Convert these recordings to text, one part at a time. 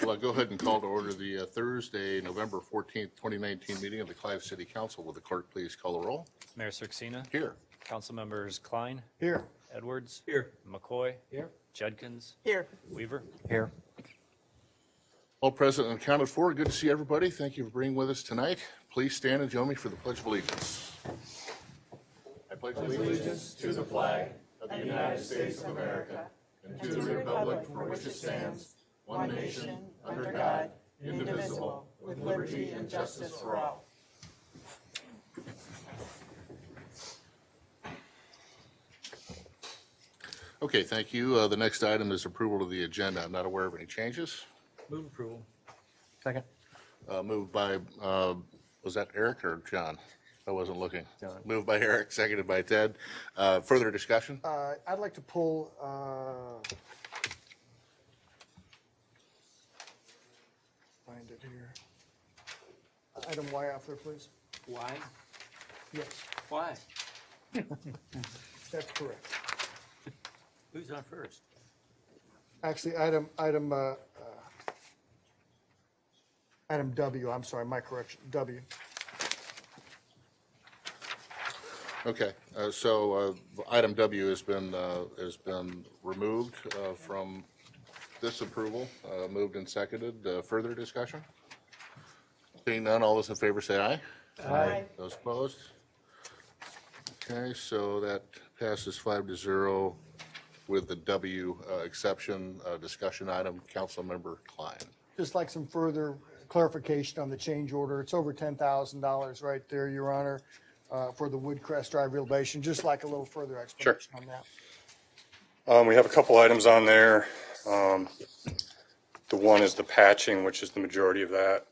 Well, I'll go ahead and call to order the Thursday, November 14th, 2019 meeting of the Clive City Council. Will the clerk please call the roll? Mayor Cirksena. Here. Council members Klein. Here. Edwards. Here. McCoy. Here. Judkins. Here. Weaver. Here. All present and accounted for. Good to see everybody. Thank you for being with us tonight. Please stand and join me for the Pledge of Allegiance. I pledge allegiance to the flag of the United States of America and to the republic for which it stands, one nation, under God, indivisible, with liberty and justice for all. Okay, thank you. The next item is approval of the agenda. I'm not aware of any changes. Move approval. Second. Moved by, was that Eric or John? I wasn't looking. John. Moved by Eric, seconded by Ted. Further discussion? I'd like to pull, find it here. Item Y off there, please. Why? Yes, Why? that's correct. Who's on first? Actually, item W, I'm sorry, my correction, W. Okay, so item W has been removed from this approval, moved and seconded. Further discussion? Seeing none, all those in favor say aye. Aye. Those opposed? Okay, so that passes 5-0 with the W exception. Discussion item, Councilmember Klein. Just like some further clarification on the change order. It's over $10,000 right there, Your Honor, for the Woodcrest Drive renovation. Just like a little further explanation on that. We have a couple items on there. The one is the patching, which is the majority of that.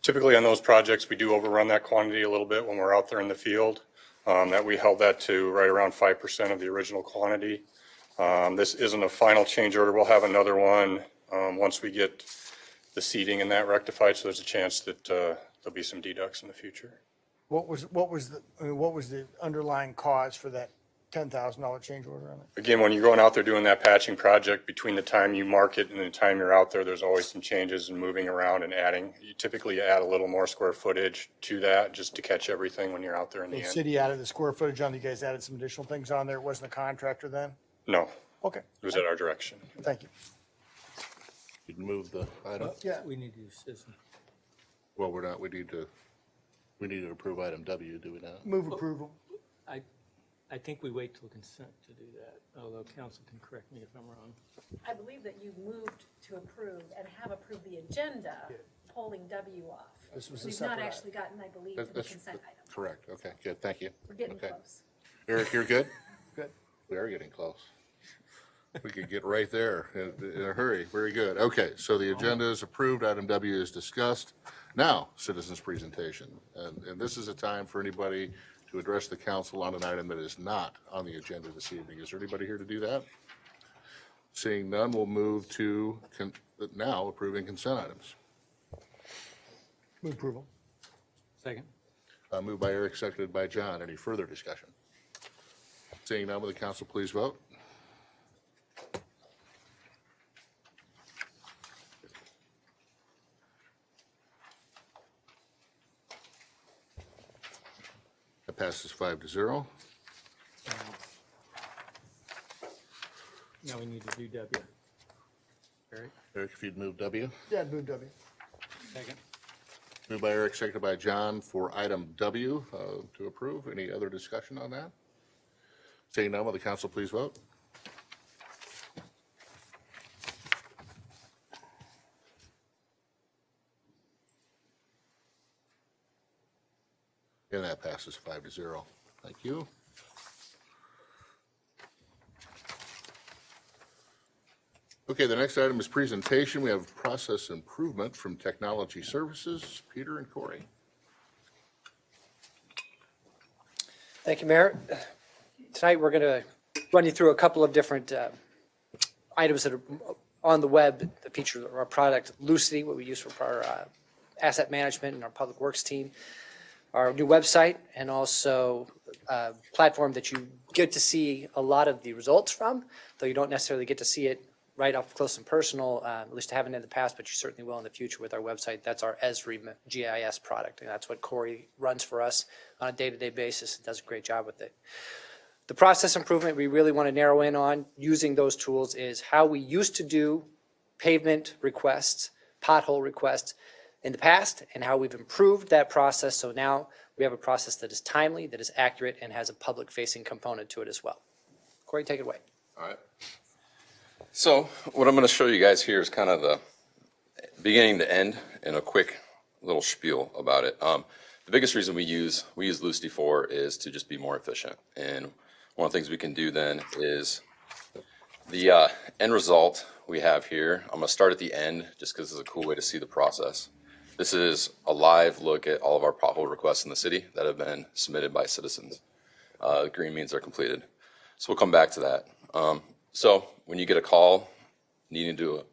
Typically on those projects, we do overrun that quantity a little bit when we're out there in the field. That we held that to right around 5% of the original quantity. This isn't a final change order. We'll have another one once we get the seating and that rectified, so there's a chance that there'll be some deducts in the future. What was the underlying cause for that $10,000 change order on it? Again, when you're going out there doing that patching project, between the time you mark it and the time you're out there, there's always some changes and moving around and adding. You typically add a little more square footage to that just to catch everything when you're out there in the The end. city added the square footage on, you guys added some additional things on there. It wasn't a contractor then? No, Okay, it was at our direction. thank you. You can move the item. Yeah, We need to use citizen. Well, we're not, we need to approve item W, do we not? move approval. I think we wait till consent to do that, although council can correct me if I'm wrong. I believe that you moved to approve and have approved the agenda, pulling W off. This was a We've not separate actually gotten, I believe, to the That's consent item. correct. Okay, good, thank you. We're getting Okay. close. Eric, you're good? Good. We are getting close. We could get right there in a hurry. Very good. Okay, so the agenda is approved. Item W is discussed. Now, citizens' presentation. And this is a time for anybody to address the council on an item that is not on the agenda this evening. Is there anybody here to do that? Seeing none, we'll move to now approving consent items. Move approval. Second. Moved by Eric, seconded by John. Any further discussion? Seeing none, will the council please vote? That passes 5-0. Now we need to do W. Eric? Eric, if you'd move W. Yeah, move W. Second. Moved by Eric, seconded by John for item W to approve. Any other discussion on that? Seeing none, will the council please vote? And that passes 5-0. Thank you. Okay, the next item is presentation. We have process improvement from Technology Services. Peter and Corey. Thank you, Mayor. Tonight, we're going to run you through a couple of different items that are on the web that feature our product, Lucity, what we use for our asset management and our public works team, our new website, and also a platform that you get to see a lot of the results from, though you don't necessarily get to see it right up close and personal, at least I haven't in the past, but you certainly will in the future with our website. That's our Esri GIS product, and that's what Corey runs for us on a day-to-day basis and does a great job with it. The process improvement we really want to narrow in on using those tools is how we used to do pavement requests, pothole requests in the past, and how we've improved that process. So now we have a process that is timely, that is accurate, and has a public-facing component to it as well. Corey, take it away. All right. So what I'm going to show you guys here is kind of the beginning to end and a quick little spiel about it. The biggest reason we use Lucity for is to just be more efficient. And one of the things we can do then is the end result we have here. I'm going to start at the end just because it's a cool way to see the process. This is a live look at all of our pothole requests in the city that have been submitted by citizens. Green means they're completed. So we'll come back to that. So when you get a call needing to do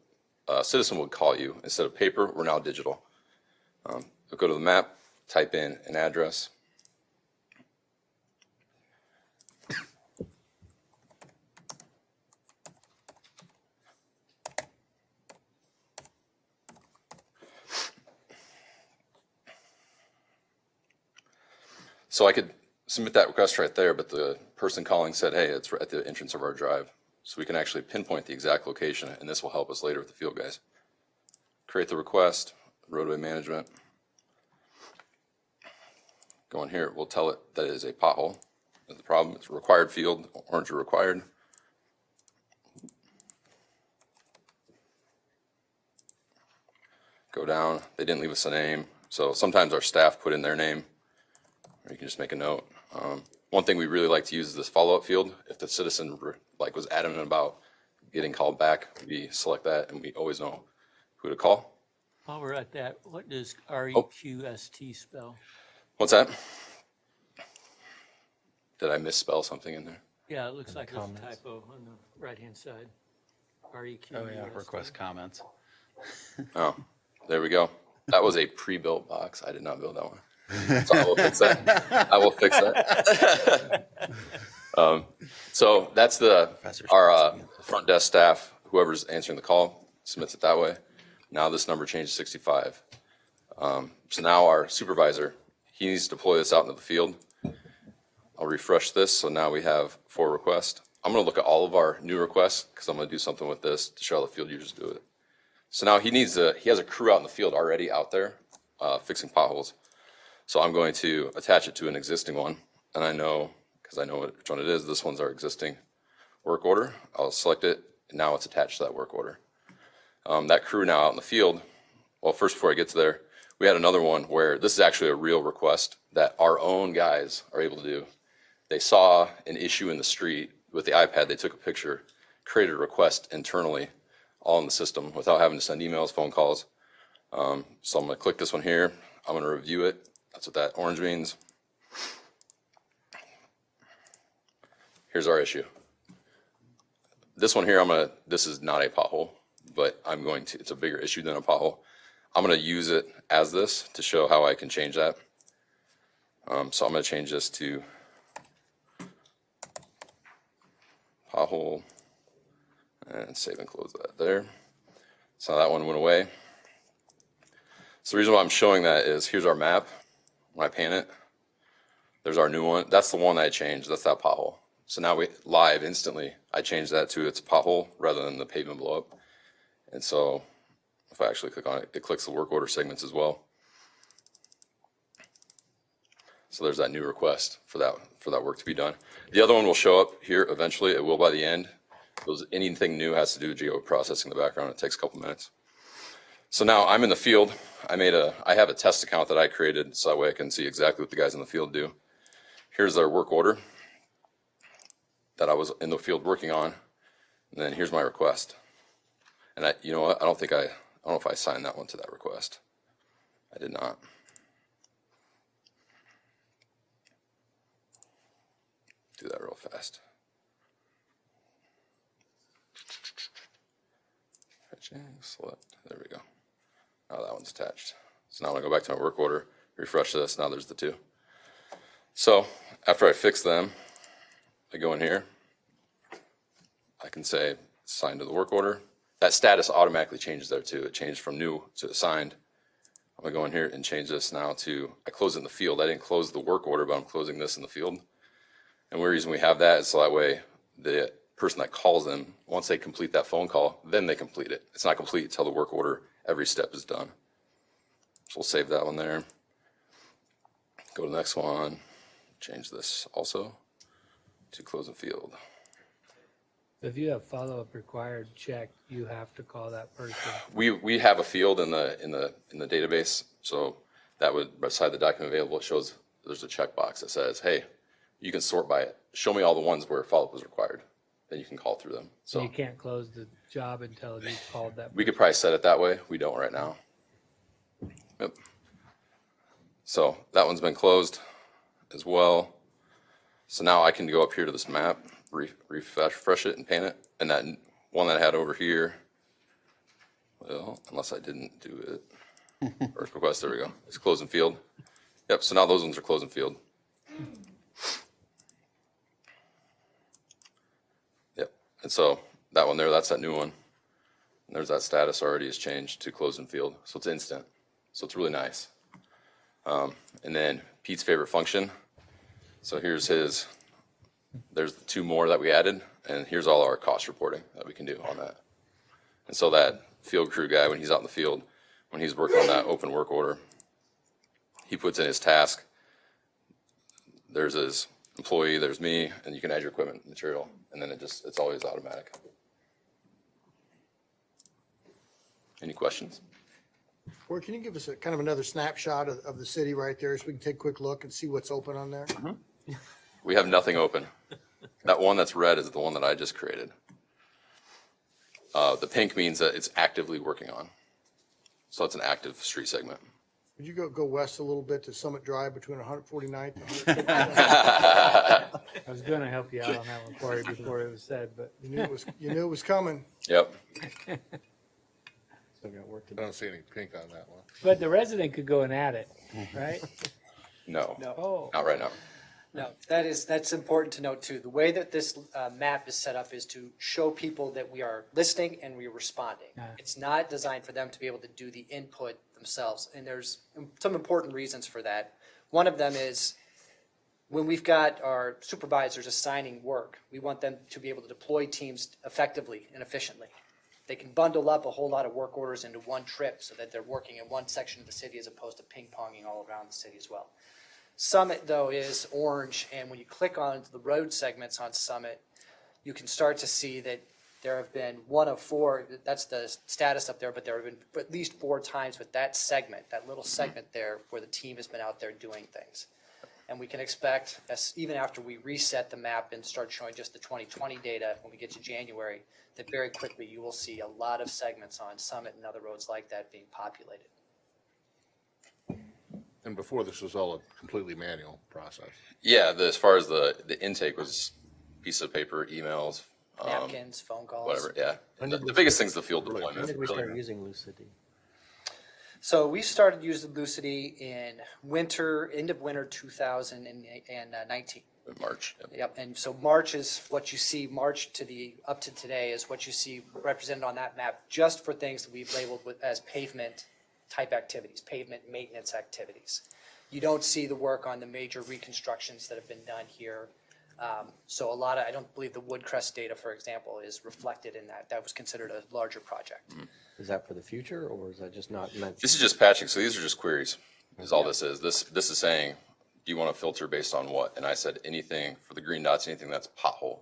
a citizen will call you. Instead of paper, we're now digital. We'll go to the map, type in an address. So I could submit that request right there, but the person calling said, hey, it's at the entrance of our drive. So we can actually pinpoint the exact location, and this will help us later with the field guys. Create the request, roadway management. Go in here, we'll tell it that it is a pothole. That's the problem, it's a required field, orange are required. Go down, they didn't leave us a name, so sometimes our staff put in their name, or you can just make a note. One thing we really like to use is this follow-up field. If the citizen was adamant about getting called back, we select that and we always know who to call. While we're at that, what does REQST spell? What's that? Did I misspell something in there? Yeah, it looks like there's a typo on the right-hand side. REQST. Oh, yeah, request comments. Oh, there we go. That was a pre-built box. I did not build that one. So I will fix that. I will fix that. So that's our front desk staff. Whoever's answering the call submits it that way. Now this number changed to 65. So now our supervisor, he needs to deploy this out into the field. I'll refresh this. So now we have 4 requests. I'm going to look at all of our new requests because I'm going to do something with this to show how the field users do it. So now he has a crew out in the field already out there fixing potholes. So I'm going to attach it to an existing one, and I know, because I know which one it is, this one's our existing work order. I'll select it, and now it's attached to that work order. That crew now out in the field, well, first before I get to there, we had another one where this is actually a real request that our own guys are able to do. They saw an issue in the street with the iPad, they took a picture, created a request internally, all in the system without having to send emails, phone calls. So I'm going to click this one here. I'm going to review it. That's what that orange means. Here's our issue. This one here, this is not a pothole, but it's a bigger issue than a pothole. I'm going to use it as this to show how I can change that. So I'm going to change this to pothole and save and close that there. So that one went away. So the reason why I'm showing that is here's our map. When I pan it, there's our new one. That's the one I changed. That's that pothole. So now live instantly, I changed that to it's a pothole rather than the pavement blow up. And so if I actually click on it, it clicks the work order segments as well. So there's that new request for that work to be done. The other one will show up here eventually. It will by the end. Anything new has to do with geoprocessing in the background. It takes a couple minutes. So now I'm in the field. I have a test account that I created so that way I can see exactly what the guys in the field do. Here's their work order that I was in the field working on. And then here's my request. And you know what? I don't know if I signed that one to that request. I did not. Do that real fast. Select. There we go. Now that one's attached. So now I'm going to go back to my work order, refresh this. Now there's the 2. So after I fix them, I go in here. I can say sign to the work order. that status automatically changes there too. It changed from new to assigned. I'm gonna go in here and change this now to, I close it in the field. I didn't close the work order, but I'm closing this in the field. And the reason we have that is so that way the person that calls them, once they complete that phone call, then they complete it. It's not complete until the work order, every step is done. So we'll save that one there. Go to the next one, change this also to close the field. If you have follow-up required check, you have to call that person. We have a field in the database, so that would, beside the document available, it shows there's a checkbox that says, hey, you can sort by it. Show me all the ones where follow-up was required. Then you can call through them. So So you can't close the job until you called that. we could probably set it that way. We don't right now. Yep. So that one's been closed as well. So now I can go up here to this map, refresh it and paint it. And that one that I had over here, well, unless I didn't do it. First request, there we go. It's closing field. Yep, so now those ones are closing field. Yep, and so that one there, that's that new one. And there's that status already is changed to closing field. So it's instant. So it's really nice. And then Pete's favorite function. So here's his, there's the two more that we added, and here's all our cost reporting that we can do on that. And so that field crew guy, when he's out in the field, when he's working on that open work order, he puts in his task. There's his employee, there's me, and you can add your equipment material, and then it's always automatic. Any questions? Or can you give us a kind of another snapshot of the city right there so we can take a quick look and see what's open on there? We have nothing open. That one that's red is the one that I just created. The pink means that it's actively working on. So it's an active street segment. Would you go west a little bit to Summit Drive between 149th and 150th? I was going to help you out on that one, Corey, before it was said, but You knew it was coming. Yep. I don't see any pink on that one. but the resident could go and add it, right? No, Oh, not right now. No, that's important to note too. The way that this map is set up is to show people that we are listening and we are responding. It's not designed for them to be able to do the input themselves. And there's some important reasons for that. One of them is when we've got our supervisors assigning work, we want them to be able to deploy teams effectively and efficiently. They can bundle up a whole lot of work orders into one trip so that they're working in one section of the city as opposed to ping-ponging all around the city as well. Summit, though, is orange, and when you click on the road segments on Summit, you can start to see that there have been one of four, that's the status up there, but there have been at least 4 times with that segment, that little segment there, where the team has been out there doing things. And we can expect, even after we reset the map and start showing just the 2020 data when we get to January, that very quickly you will see a lot of segments on Summit and other roads like that being populated. And before, this was all a completely manual process. Yeah, as far as the intake was piece of paper, emails, Napkins, phone calls. whatever, yeah. The biggest thing's the field deployment. When did we really. start using Lucity? So we started using Lucity in end of winter 2019. In March. Yep. Yep, and so March is what you see, March up to today is what you see represented on that map, just for things that we've labeled as pavement type activities, pavement maintenance activities. You don't see the work on the major reconstructions that have been done here. So I don't believe the Woodcrest data, for example, is reflected in that. That was considered a larger project. Is that for the future, or is that just not meant? This is just patching, so these are just queries, is all this is. This is saying, do you want to filter based on what? And I said anything for the green dots, anything that's pothole.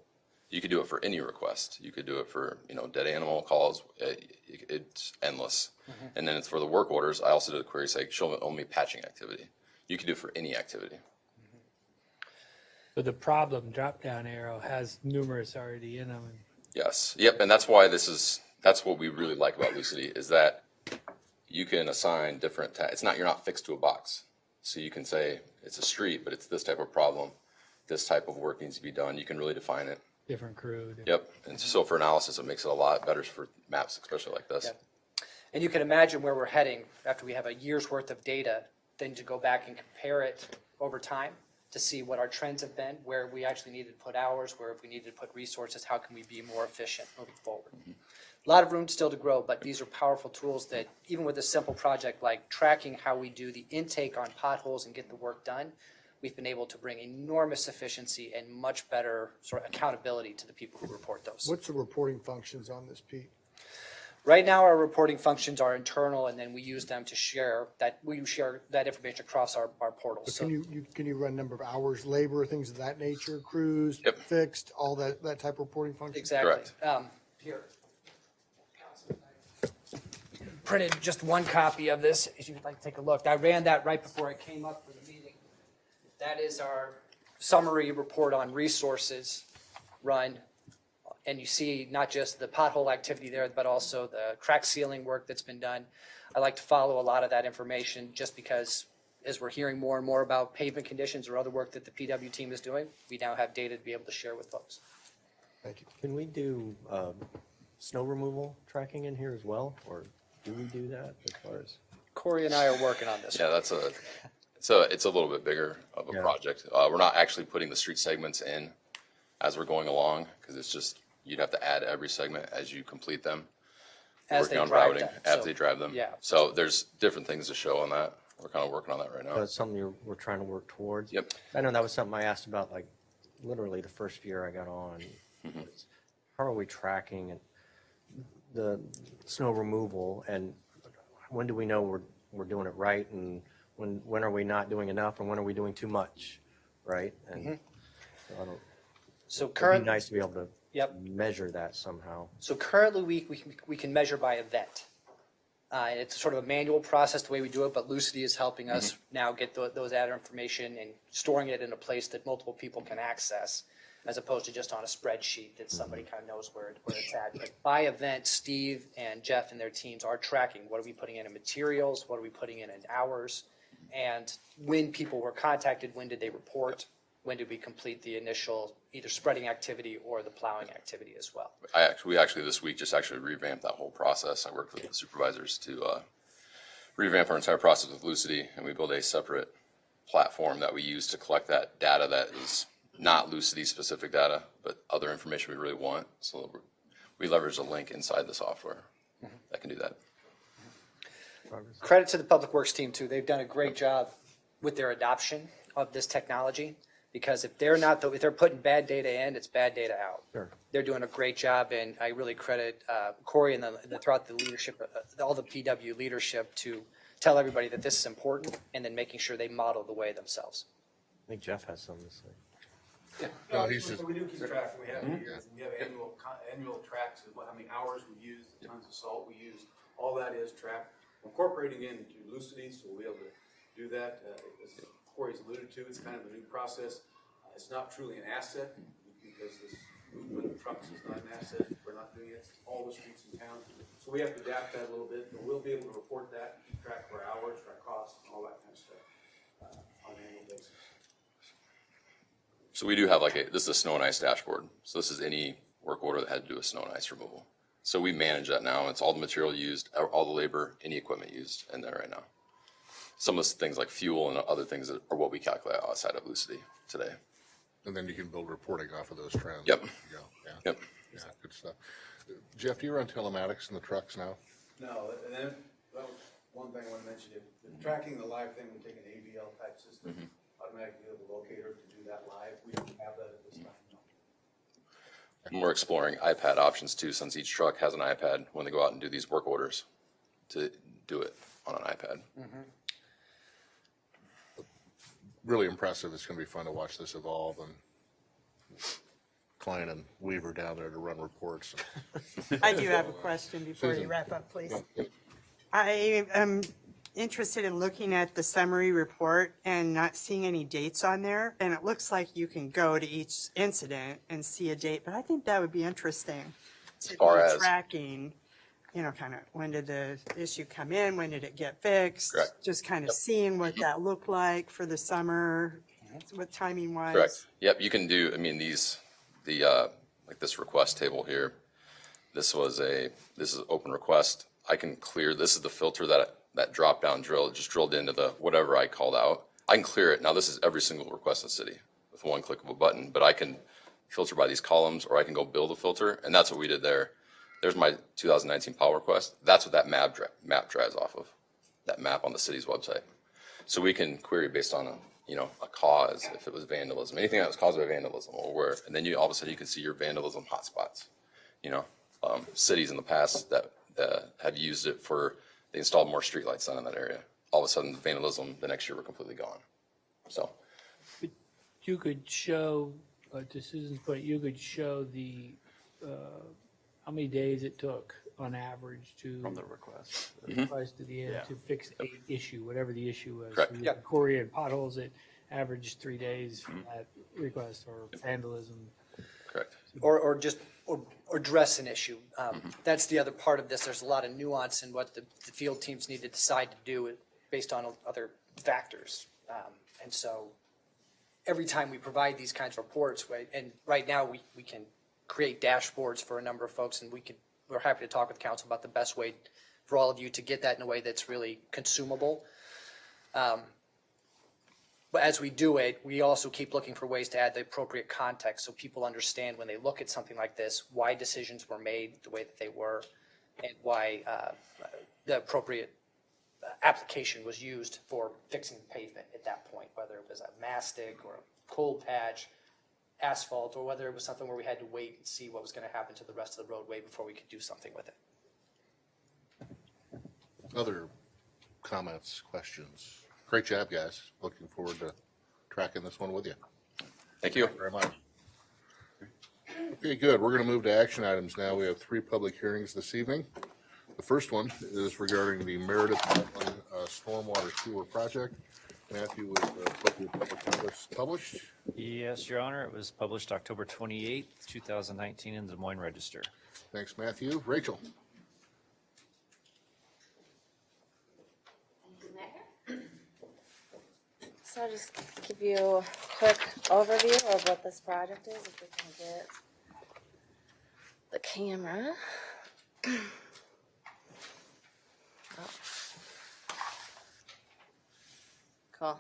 You could do it for any request. You could do it for, dead animal calls. It's endless. And then it's for the work orders. I also did a query saying, show me only patching activity. You can do it for any activity. but the problem drop-down arrow has numerous already in them. Yes. Yep. And that's why that's what we really like about Lucity is that you can assign different you're not fixed to a box. So you can say it's a street, but it's this type of problem. This type of work needs to be done. You can really define it. Different crew. Yep. And so for analysis, it makes it a lot better for maps, especially like this. Yep. And you can imagine where we're heading after we have a year's worth of data, then to go back and compare it over time to see what our trends have been, where we actually needed to put hours, where if we needed to put resources, how can we be more efficient moving forward. a lot of room still to grow, but these are powerful tools that even with a simple project like tracking how we do the intake on potholes and get the work done, we've been able to bring enormous efficiency and much better sort of accountability to the people who report those. What's the reporting functions on this, Pete? Right now, our reporting functions are internal, and then we use them to share that information across our portals. So Can you run number of hours, labor, things of that nature, crews, Yep. fixed, all that type of reporting function? exactly. Correct. Here. Printed just one copy of this, if you'd like to take a look. I ran that right before I came up for the meeting. That is our summary report on resources run. And you see not just the pothole activity there, but also the crack sealing work that's been done. I like to follow a lot of that information just because as we're hearing more and more about pavement conditions or other work that the PW team is doing, we now have data to be able to share with folks. Thank you. Can we do snow removal tracking in here as well, or do we do that as far as? Corey and I are working on this. Yeah, it's a little bit bigger of a Yeah. project. We're not actually putting the street segments in as we're going along, because it's just, you'd have to add every segment as you complete them. As they Working on drive routing them. as So, they drive them. yeah. So there's different things to show on that. We're kind of working on that right now. That's something we're trying to work towards. Yep. I know that was something I asked about, like, literally the first year I got on. How are we tracking the snow removal, and when do we know we're doing it right, and when are we not doing enough, and when are we doing too much, right? And so I don't, So it'd be currently, nice to be able to Yep. measure that somehow. So currently, we can measure by event. It's sort of a manual process the way we do it, but Lucity is helping us now get those added information and storing it in a place that multiple people can access, as opposed to just on a spreadsheet that somebody kind of knows where it's at. But by event, Steve and Jeff and their teams are tracking what are we putting in materials, what are we putting in hours, and when people were contacted, when did they report, when did we complete the initial either spreading activity or the plowing activity as well. We actually this week just actually revamped that whole process. I worked with the supervisors to revamp our entire process with Lucity, and we built a separate platform that we use to collect that data that is not Lucity specific data, but other information we really want. So we leverage a link inside the software that can do that. Credit to the Public Works team too. They've done a great job with their adoption of this technology, because if they're putting bad data in, it's bad data out. Sure. They're doing a great job, and I really credit Corey and throughout the leadership, all the PW leadership, to tell everybody that this is important, and then making sure they model the way themselves. I think Jeff has something to say. No, he's just, We do keep track. We have annual tracks of how many hours we used, the tons of salt we used. All that is tracked. Incorporating into Lucity, so we'll be able to do that. As Corey's alluded to, it's kind of a new process. It's not truly an asset, because this movement of trucks is not an asset. We're not doing it all the streets in town. So we have to adapt that a little bit, but we'll be able to report that, keep track of our hours, our costs, and all that kind of stuff on an annual basis. So we do have this is a snow and ice dashboard. So this is any work order that had to do with snow and ice removal. So we manage that now. It's all the material used, all the labor, any equipment used in there right now. Some of the things like fuel and other things that are what we calculate outside of Lucity today. and then you can build reporting off of those trends. Yep. Yeah, yeah. Yep. Yeah, good stuff. Jeff, do you run telematics in the trucks now? No, and then, that was one thing I want to mention, if tracking the live thing, we take an AVL type system, automatically have a locator to do that live, we don't have that at this time, no. And we're exploring iPad options too, since each truck has an iPad when they go out and do these work orders, to do it on an iPad. Really impressive. It's going to be fun to watch this evolve, and Klein and Weaver down there to run reports. I do have a question before you wrap up, please. I am interested in looking at the summary report and not seeing any dates on there. And it looks like you can go to each incident and see a date, but I think that would be interesting to far be as- tracking, you know, kind of when did the issue come in, when did it get fixed? Correct. Just kind of seeing what that looked like for the summer, what timing wise. Correct. Yep, you can do, I mean, like this request table here, this is an open request. I can clear, this is the filter that drop down drill, just drilled into the whatever I called out. I can clear it. Now, this is every single request in the city with one click of a button, but I can filter by these columns, or I can go build a filter, and that's what we did there. there's my 2019 pull request. That's what that map drives off of, that map on the city's website. So we can query based on a cause, if it was vandalism, anything that was caused by vandalism, or where, and then you all of a sudden you can see your vandalism hotspots. Cities in the past that have used it they installed more streetlights down in that area. All of a sudden, vandalism the next year were completely gone. So, You could show, to Susan's point, you could show how many days it took on average to. From the request. Request to the end Yeah. to fix a issue, whatever the issue was. Correct. So you had Quarry and potholes, it averaged 3 days from that request, or vandalism. correct. Or just address an issue. That's the other part of this. There's a lot of nuance in what the field teams need to decide to do based on other factors. And so every time we provide these kinds of reports, and right now we can create dashboards for a number of folks, and we're happy to talk with council about the best way for all of you to get that in a way that's really consumable. But as we do it, we also keep looking for ways to add the appropriate context so people understand when they look at something like this, why decisions were made the way that they were, and why the appropriate application was used for fixing the pavement at that point, whether it was a mastic or a cold patch, asphalt, or whether it was something where we had to wait and see what was going to happen to the rest of the roadway before we could do something with it. Other comments, questions? Great job, guys. Looking forward to tracking this one with you. Thank you. Very much. Okay, good. We're going to move to action items now. We have 3 public hearings this evening. The first one is regarding the Meredith Stormwater Sewer Project. Matthew, was the public notice published? Yes, Your Honor, it was published October 28th, 2019 in the Des Moines Register. Thanks, Matthew. Rachel? So I'll just give you a quick overview of what this project is, if we can get the camera. Oh. Cool.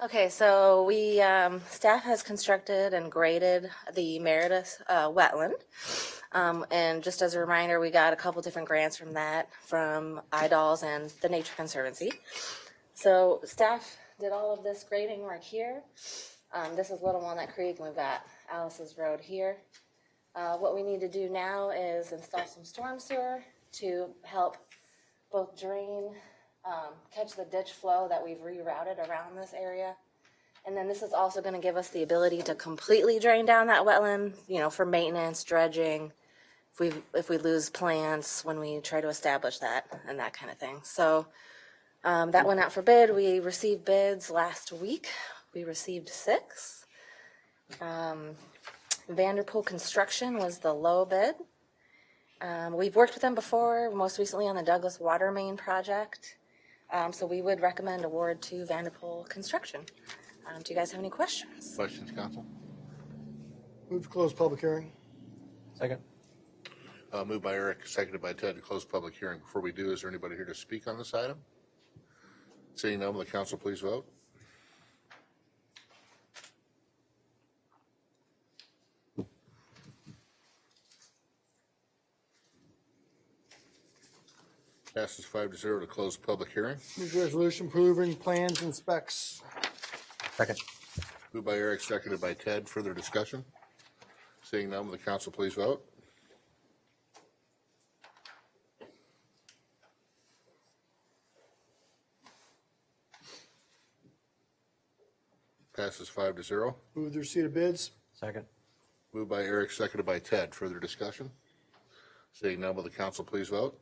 Okay, so we, staff has constructed and graded the Meredith wetland. And just as a reminder, we got a couple different grants from that, from IDOLS and the Nature Conservancy. So staff did all of this grading right here. This is Little Walnut Creek, and we've got Alice's Road here. What we need to do now is install some storm sewer to help both drain, catch the ditch flow that we've rerouted around this area. And then this is also going to give us the ability to completely drain down that wetland, for maintenance, dredging, if we lose plants when we try to establish that and that kind of thing. So that went out for bid. We received bids last week. We received 6. Vanderpool Construction was the low bid. We've worked with them before, most recently on the Douglas Water Main project. So we would recommend award to Vanderpool Construction. Do you guys have any questions? Questions, council? Move to close public hearing. Second. Moved by Eric, seconded by Ted to close public hearing. Before we do, is there anybody here to speak on this item? Seeing none, will the council please vote? Passes 5-0 to close public hearing. Move the resolution approving plans and specs. Second. Moved by Eric, seconded by Ted. Further discussion? Seeing none, will the council please vote? Passes 5-0. Move the receipt of bids. Second. Moved by Eric, seconded by Ted. Further discussion? Seeing none, will the council please vote?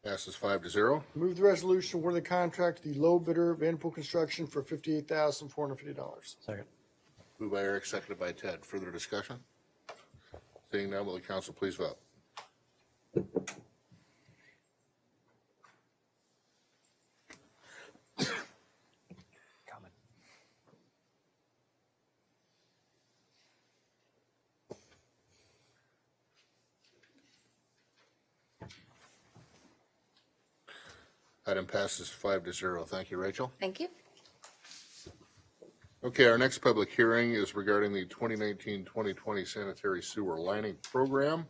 Passes 5-0. Move the resolution awarding the contract to the low bidder, Vanderpool Construction, for $58,450. Second. Moved by Eric, seconded by Ted. Further discussion? Seeing none, will the council please vote? Comment. Item passes 5-0. Thank you, Rachel. Thank you. Okay, our next public hearing is regarding the 2019-2020 sanitary sewer lining program.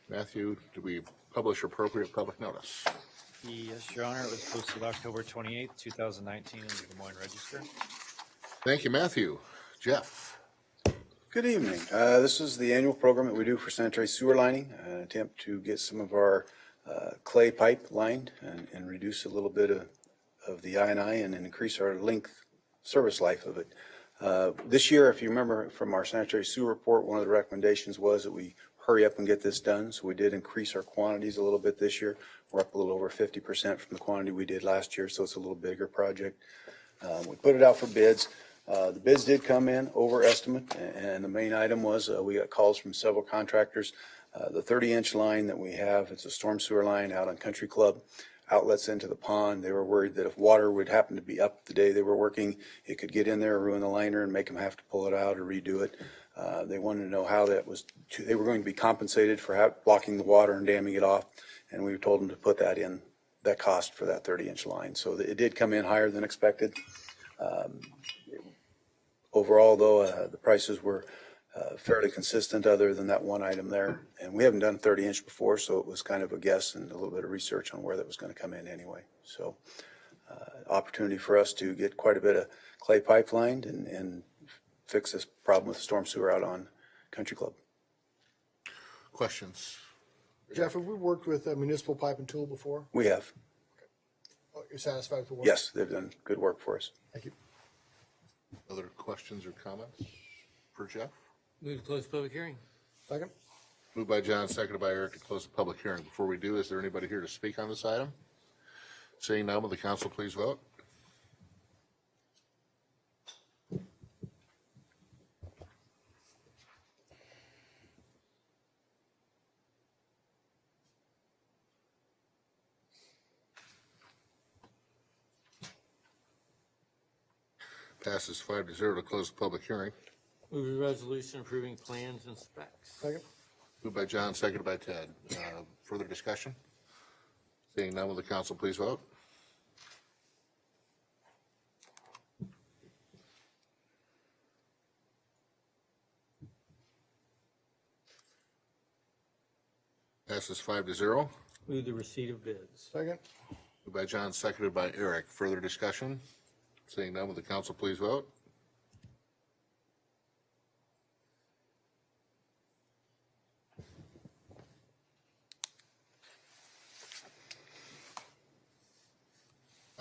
Matthew, do we publish appropriate public notice? Yes, Your Honor, it was posted October 28th, 2019 in the Des Moines Register. Thank you, Matthew. Jeff? Good evening. This is the annual program that we do for sanitary sewer lining, an attempt to get some of our clay pipe lined and reduce a little bit of the I&I and increase our service life of it. This year, if you remember from our sanitary sewer report, one of the recommendations was that we hurry up and get this done. So we did increase our quantities a little bit this year. We're up a little over 50% from the quantity we did last year, so it's a little bigger project. We put it out for bids. The bids did come in over estimate, and the main item was we got calls from several contractors. The 30-inch line that we have, it's a storm sewer line out on Country Club, outlets into the pond. They were worried that if water would happen to be up the day they were working, it could get in there, ruin the liner, and make them have to pull it out or redo it. They wanted to know how that was, they were going to be compensated for blocking the water and damming it off, and we told them to put that in, that cost for that 30-inch line. So it did come in higher than expected. Overall, though, the prices were fairly consistent other than that one item there. And we haven't done 30-inch before, so it was kind of a guess and a little bit of research on where that was going to come in anyway. So opportunity for us to get quite a bit of clay pipe lined and fix this problem with the storm sewer out on Country Club. Questions? Jeff, have we worked with Municipal Pipe and Tool before? We have. Oh, you're satisfied with the work? Yes, they've done good work for us. Thank you. Other questions or comments for Jeff? Move to close the public hearing. Second? Moved by John, seconded by Eric to close the public hearing. Before we do, is there anybody here to speak on this item? Seeing none, will the council please vote? Passes 5-0 to close the public hearing. Move the resolution approving plans and specs. Second? Moved by John, seconded by Ted. Further discussion? Seeing none, will the council please vote? Passes 5-0. Move the receipt of bids. Second? Moved by John, seconded by Eric. Further discussion? Seeing none, will the council please vote?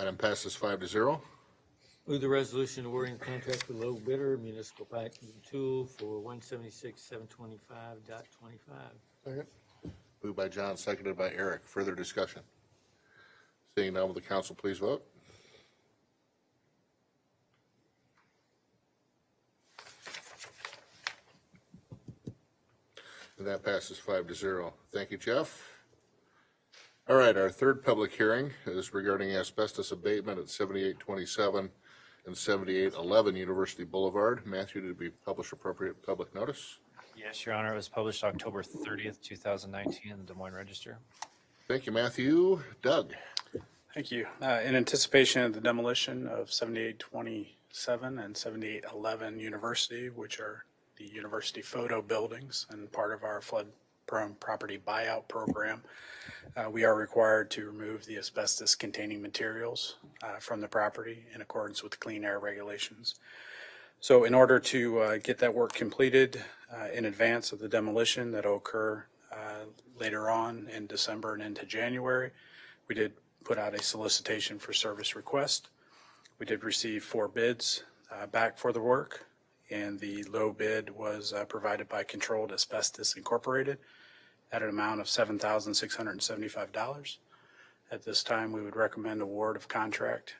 Item passes 5-0. Move the resolution awarding contract with low bidder, Municipal Pipe and Tool for 176,725.25. Second? Moved by John, seconded by Eric. Further discussion? Seeing none, will the council please vote? And that passes 5-0. Thank you, Jeff. All right, our third public hearing is regarding asbestos abatement at 7827 and 7811 University Boulevard. Matthew, did we publish appropriate public notice? Yes, Your Honor, it was published October 30th, 2019 in the Des Moines Register. Thank you, Matthew. Doug? Thank you. In anticipation of the demolition of 7827 and 7811 University, which are the university photo buildings and part of our flood-prone property buyout program, we are required to remove the asbestos-containing materials from the property in accordance with the clean air regulations. So in order to get that work completed in advance of the demolition that will occur later on in December and into January, we did put out a solicitation for service request. We did receive 4 bids back for the work, and the low bid was provided by Controlled Asbestos Incorporated at an amount of $7,675. At this time, we would recommend award of contract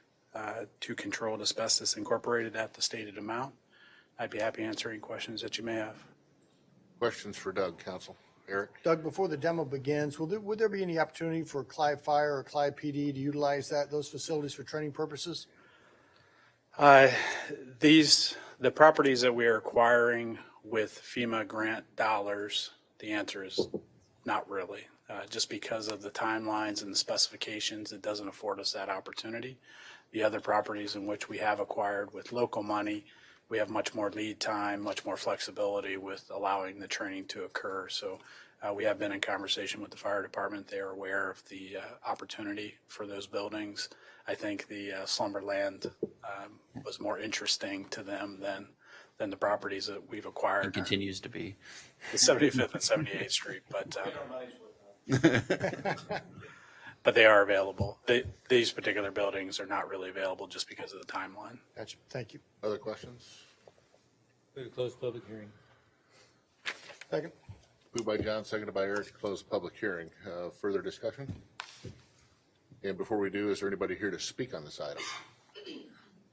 to Controlled Asbestos Incorporated at the stated amount. I'd be happy to answer any questions that you may have. Questions for Doug, council? Eric? Doug, before the demo begins, would there be any opportunity for Clive Fire or Clive PD to utilize those facilities for training purposes? The properties that we are acquiring with FEMA grant dollars, the answer is not really. Just because of the timelines and the specifications, it doesn't afford us that opportunity. The other properties in which we have acquired with local money, we have much more lead time, much more flexibility with allowing the training to occur. So we have been in conversation with the fire department. They are aware of the opportunity for those buildings. I think the Slumberland was more interesting to them than the properties that we've acquired. It continues to be. The 75th and 78th Street, but they are available. These particular buildings are not really available just because of the timeline. Gotcha. Thank you. Other questions? Move to close public hearing. Second. Moved by John, seconded by Eric to close the public hearing. Further discussion? And before we do, is there anybody here to speak on this item?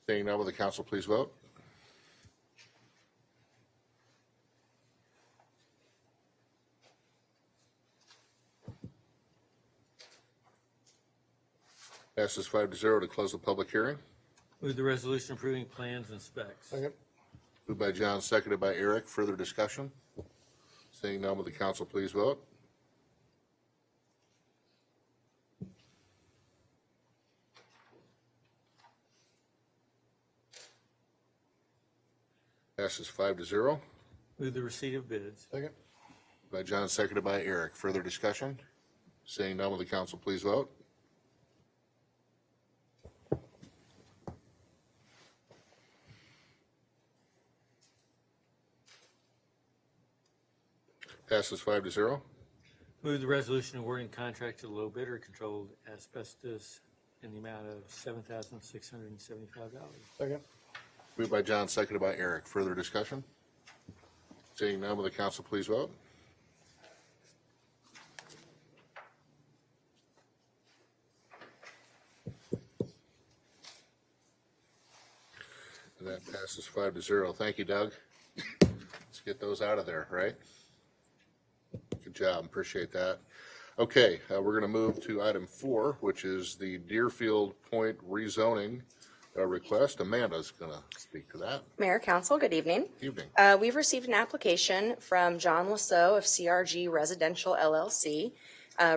Seeing none, will the council please vote? Passes 5-0 to close the public hearing. Move the resolution approving plans and specs. Second. Moved by John, seconded by Eric. Further discussion? Seeing none, will the council please vote? Passes 5-0. Move the receipt of bids. Second. By John, seconded by Eric. Further discussion? Seeing none, will the council please vote? Passes 5-0. Move the resolution awarding contract to the low bidder controlled asbestos in the amount of $7,675. Second. Moved by John, seconded by Eric. Further discussion? Seeing none, will the council please vote? And that passes 5-0. Thank you, Doug. Let's get those out of there, right? Good job. Appreciate that. Okay, we're going to move to item 4, which is the Deerfield Point rezoning request. Amanda's going to speak to that. Mayor, Council, good evening. Evening. We've received an application from John Lasso of CRG Residential LLC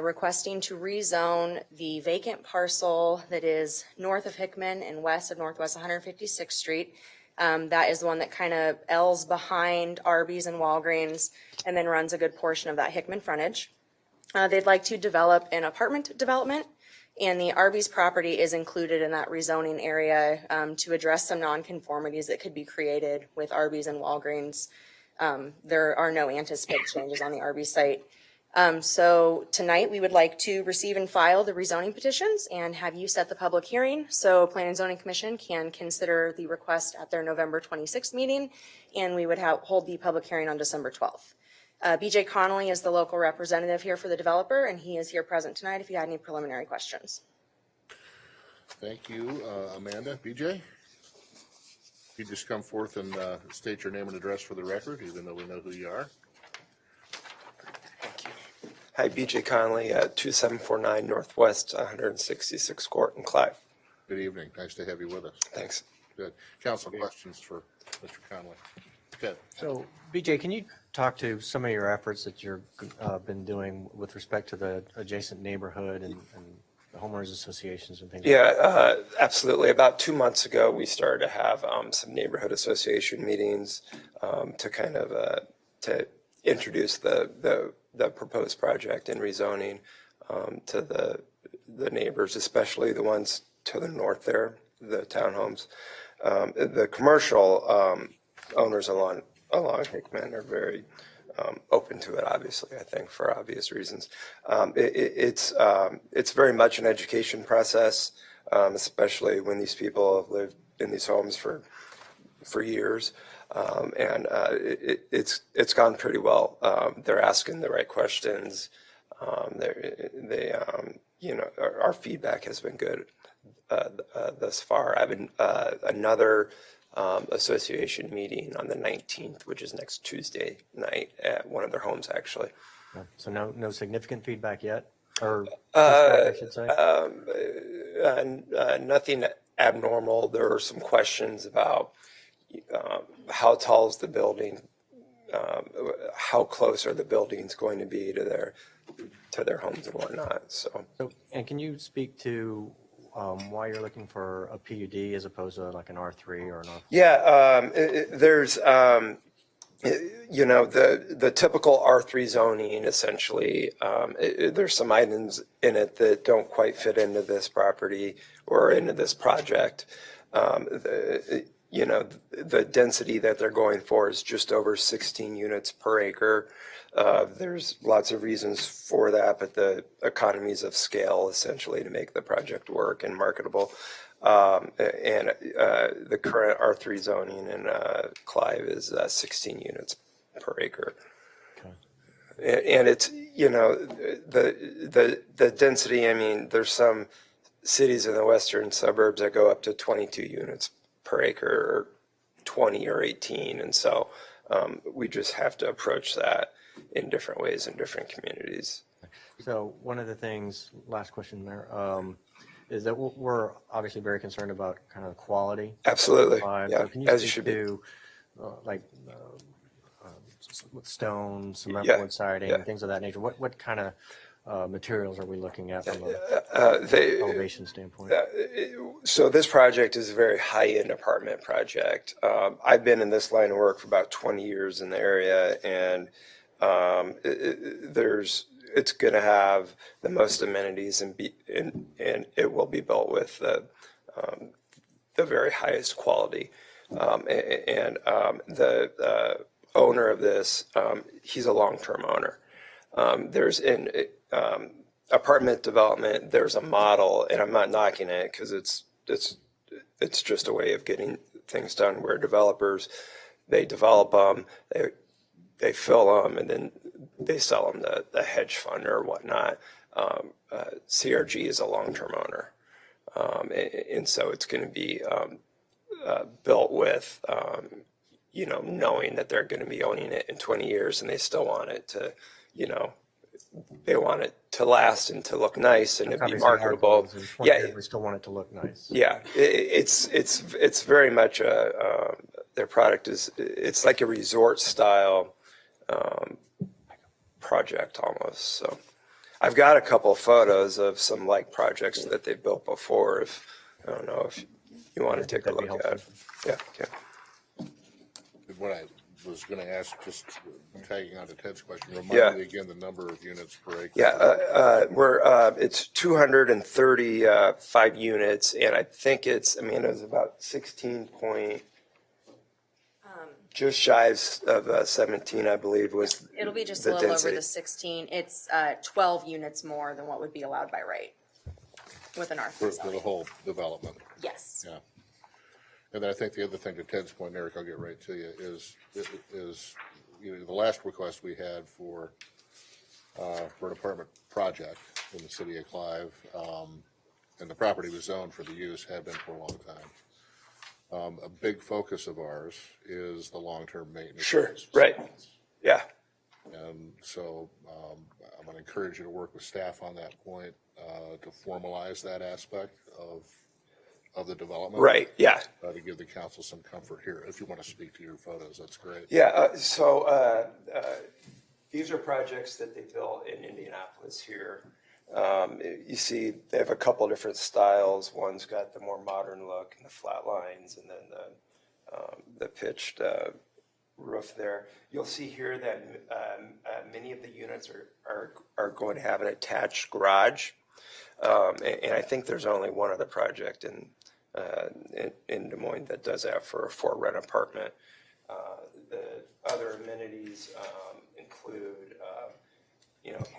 requesting to rezone the vacant parcel that is north of Hickman and west of Northwest 156th Street. That is the one that kind of L's behind Arby's and Walgreens and then runs a good portion of that Hickman frontage. They'd like to develop an apartment development, and the Arby's property is included in that rezoning area to address some nonconformities that could be created with Arby's and Walgreens. There are no anticipated changes on the Arby's site. So tonight we would like to receive and file the rezoning petitions and have you set the public hearing so Planning and Zoning Commission can consider the request at their November 26th meeting, and we would hold the public hearing on December 12th. BJ Connolly is the local representative here for the developer, and he is here present tonight if you had any preliminary questions. Thank you, Amanda. BJ? You just come forth and state your name and address for the record, even though we know who you are. Hi, BJ Conley, 2749 Northwest 166 Court in Clive. Good evening. Nice to have you with us. Thanks. Good. Council questions for Mr. Conley? Good. So, BJ, can you talk to some of your efforts that you've been doing with respect to the adjacent neighborhood and the homeowners associations and things? Yeah, absolutely. About 2 months ago, we started to have some neighborhood association meetings to kind of to introduce the proposed project and rezoning to the neighbors, especially the ones to the north there, the townhomes. The commercial owners along Hickman are very open to it, obviously, I think, for obvious reasons. It's very much an education process, especially when these people have lived in these homes for years. And it's gone pretty well. They're asking the right questions. Our feedback has been good thus far. I have another association meeting on the 19th, which is next Tuesday night at one of their homes, actually. So no significant feedback yet, or pushback, I should say. Nothing abnormal. There are some questions about how tall is the building, how close are the buildings going to be to their homes and whatnot. So, And can you speak to why you're looking for a PUD as opposed to like an R3 or an R4? yeah, there's, the typical R3 zoning, essentially, there's some items in it that don't quite fit into this property or into this project. The density that they're going for is just over 16 units per acre. There's lots of reasons for that, but the economies of scale essentially to make the project work and marketable. The current R3 zoning in Clive is 16 units per acre. And it's, the density, I mean, there's some cities in the western suburbs that go up to 22 units per acre, or 20 or 18. And so we just have to approach that in different ways in different communities. So one of the things, last question there, is that we're obviously very concerned about kind of the quality. Absolutely. So can you speak to stone, cement board siding, things of that nature? What kind of materials are we looking at from an elevation standpoint? So this project is a very high-end apartment project. I've been in this line of work for about 20 years in the area, and it's going to have the most amenities, and it will be built with the very highest quality. The owner of this, he's a long-term owner. There's in apartment development, there's a model, and I'm not knocking it because it's just a way of getting things done where developers, they develop them, they fill them, and then they sell them to the hedge fund or whatnot. CRG is a long-term owner. And so it's going to be built with, knowing that they're going to be owning it in 20 years, and they still want it to, they want it to last and to look nice and to be marketable. Yeah, we still want it to look nice. Yeah, it's very much their product it's like a resort style project almost. So I've got a couple of photos of some like projects that they've built before. I don't know if you want to take a look at it. Yeah. Okay. What I was going to ask, just tagging on to Ted's question, remind me again the number of units per acre. Yeah, it's 235 units, and I think it was about 16 point, just shy of 17, I believe, was It'll be just the a little density. over the 16. It's 12 units more than what would be allowed by right with an For R3 the whole development. Yes. Yeah. And then I think the other thing, to Ted's point, Eric, I'll get right to you, is the last request we had for an apartment project in the city of Clive, and the property was zoned for the use, had been for a long time. A big focus of ours is the long-term maintenance. Sure, right. Yeah. And so I'm going to encourage you to work with staff on that point to formalize that aspect of the development. Right, yeah. To give the council some comfort here. If you want to speak to your photos, that's great. Yeah, these are projects that they built in Indianapolis here. You see, they have a couple different styles. One's got the more modern look and the flat lines, and then the pitched roof there. You'll see here that many of the units are going to have an attached garage. And I think there's only one other project in Des Moines that does that for a for-rent apartment. The other amenities include,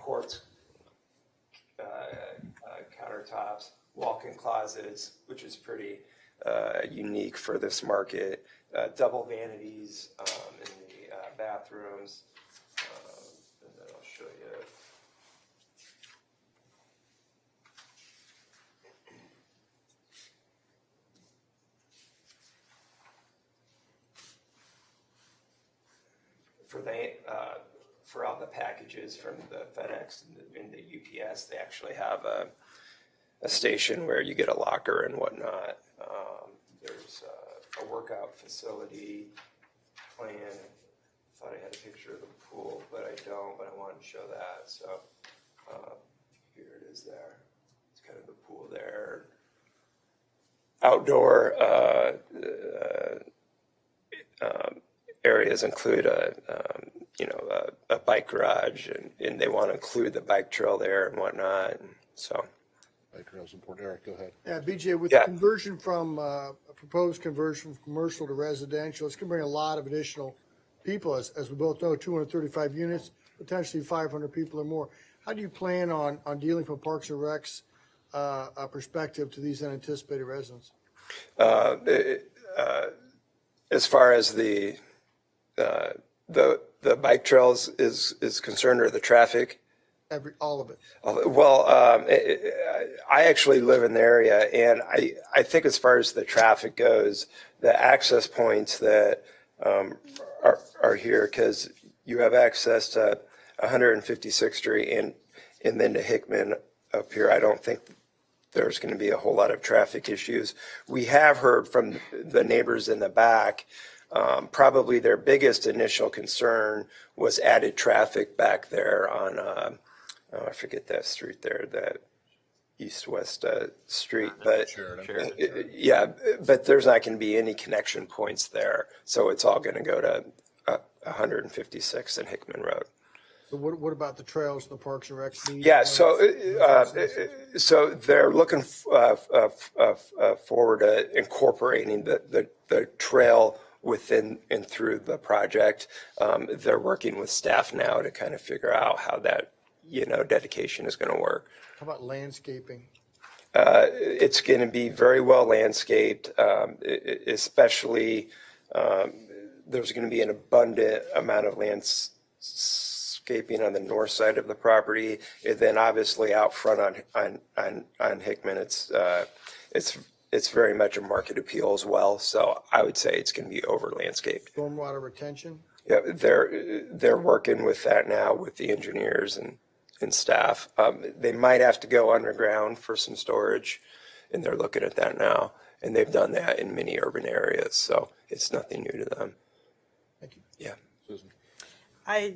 quartz countertops, walk-in closets, which is pretty unique for this market, double vanities in the bathrooms, and then I'll show you. For all the packages from the FedEx and the UPS, they actually have a station where you get a locker and whatnot. There's a workout facility plan. Thought I had a picture of the pool, but I don't. But I wanted to show that. So Here it is there. It's kind of the pool there. Outdoor areas include a bike garage, and they want to include the bike trail there and whatnot. And so, Bike trail's important. Eric, go ahead. Yeah, BJ, with Yeah. the conversion from, a proposed conversion from commercial to residential, it's gonna bring a lot of additional people, as we both know, 235 units, potentially 500 people or more. How do you plan on dealing from Parks and Rec's, perspective to these unanticipated residents? as far as the bike trails is concerned, or the traffic. All of it. Well, I actually live in the area, and I think as far as the traffic goes, the access points that are here, because you have access to 156th Street and then to Hickman up here, I don't think there's going to be a whole lot of traffic issues. We have heard from the neighbors in the back, probably their biggest initial concern was added traffic back there on, I forget that street there, that east-west street, but yeah, but there's not going to be any connection points there. So it's all going to go to 156th and Hickman Road. So what about the trails, the Parks and Rec need? Yeah, so they're looking forward to incorporating the trail within and through the project. They're working with staff now to kind of figure out how that, dedication is going to work. How about landscaping? It's going to be very well landscaped, especially there's going to be an abundant amount of landscaping on the north side of the property. And then obviously out front on Hickman, it's very much a market appeal as well. So I would say it's going to be over landscaped. Stormwater retention? Yeah, they're working with that now with the engineers and staff. They might have to go underground for some storage, and they're looking at that now. And they've done that in many urban areas, so it's nothing new to them. Thank you. Yeah. Susan. I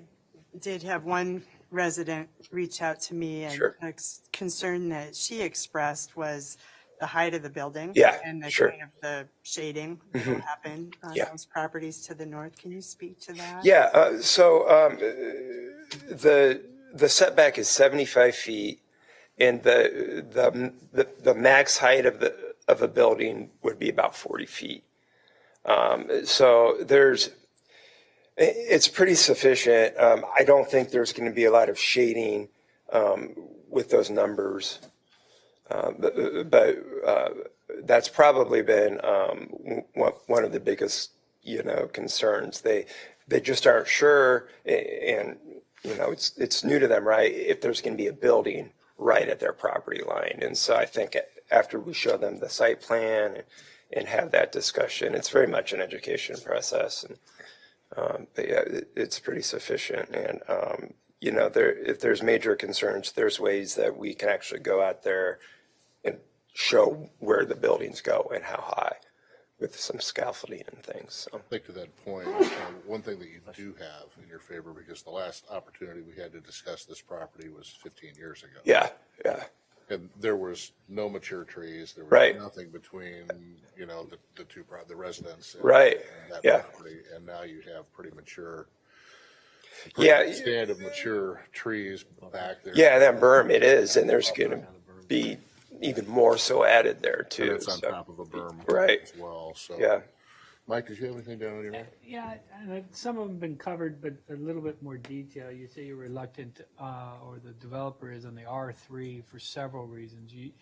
did have one resident reach out to me, and Sure. a concern that she expressed was the height of the building. Yeah, And the sure. kind of the shading that will happen on Yeah. those properties to the north. Can you speak to that? Yeah, the setback is 75 feet, and the max height of a building would be about 40 feet. So it's pretty sufficient. I don't think there's going to be a lot of shading with those numbers, but that's probably been one of the biggest concerns. They just aren't sure, and it's new to them, right? If there's going to be a building right at their property line. And so I think after we show them the site plan and have that discussion, it's very much an education process. And, but yeah, it's pretty sufficient. And, if there's major concerns, there's ways that we can actually go out there and show where the buildings go and how high, with some scaffolding and things. So. I think to that point, one thing that you do have in your favor, because the last opportunity we had to discuss this property was 15 years ago. Yeah. And there was no mature trees. There was Right. nothing between, the residents and, Right. and that Yeah. property. And now you have pretty Yeah. stand of mature trees back there. Yeah, that berm it is, and there's going to be even more so added there too. And it's on so. top of a berm Right. as well. So, Yeah. Mike, did you have anything down on your mind? Yeah, and some of them have been covered, but a little bit more detail. You say you're reluctant, or the developer is on the R3 for several reasons. You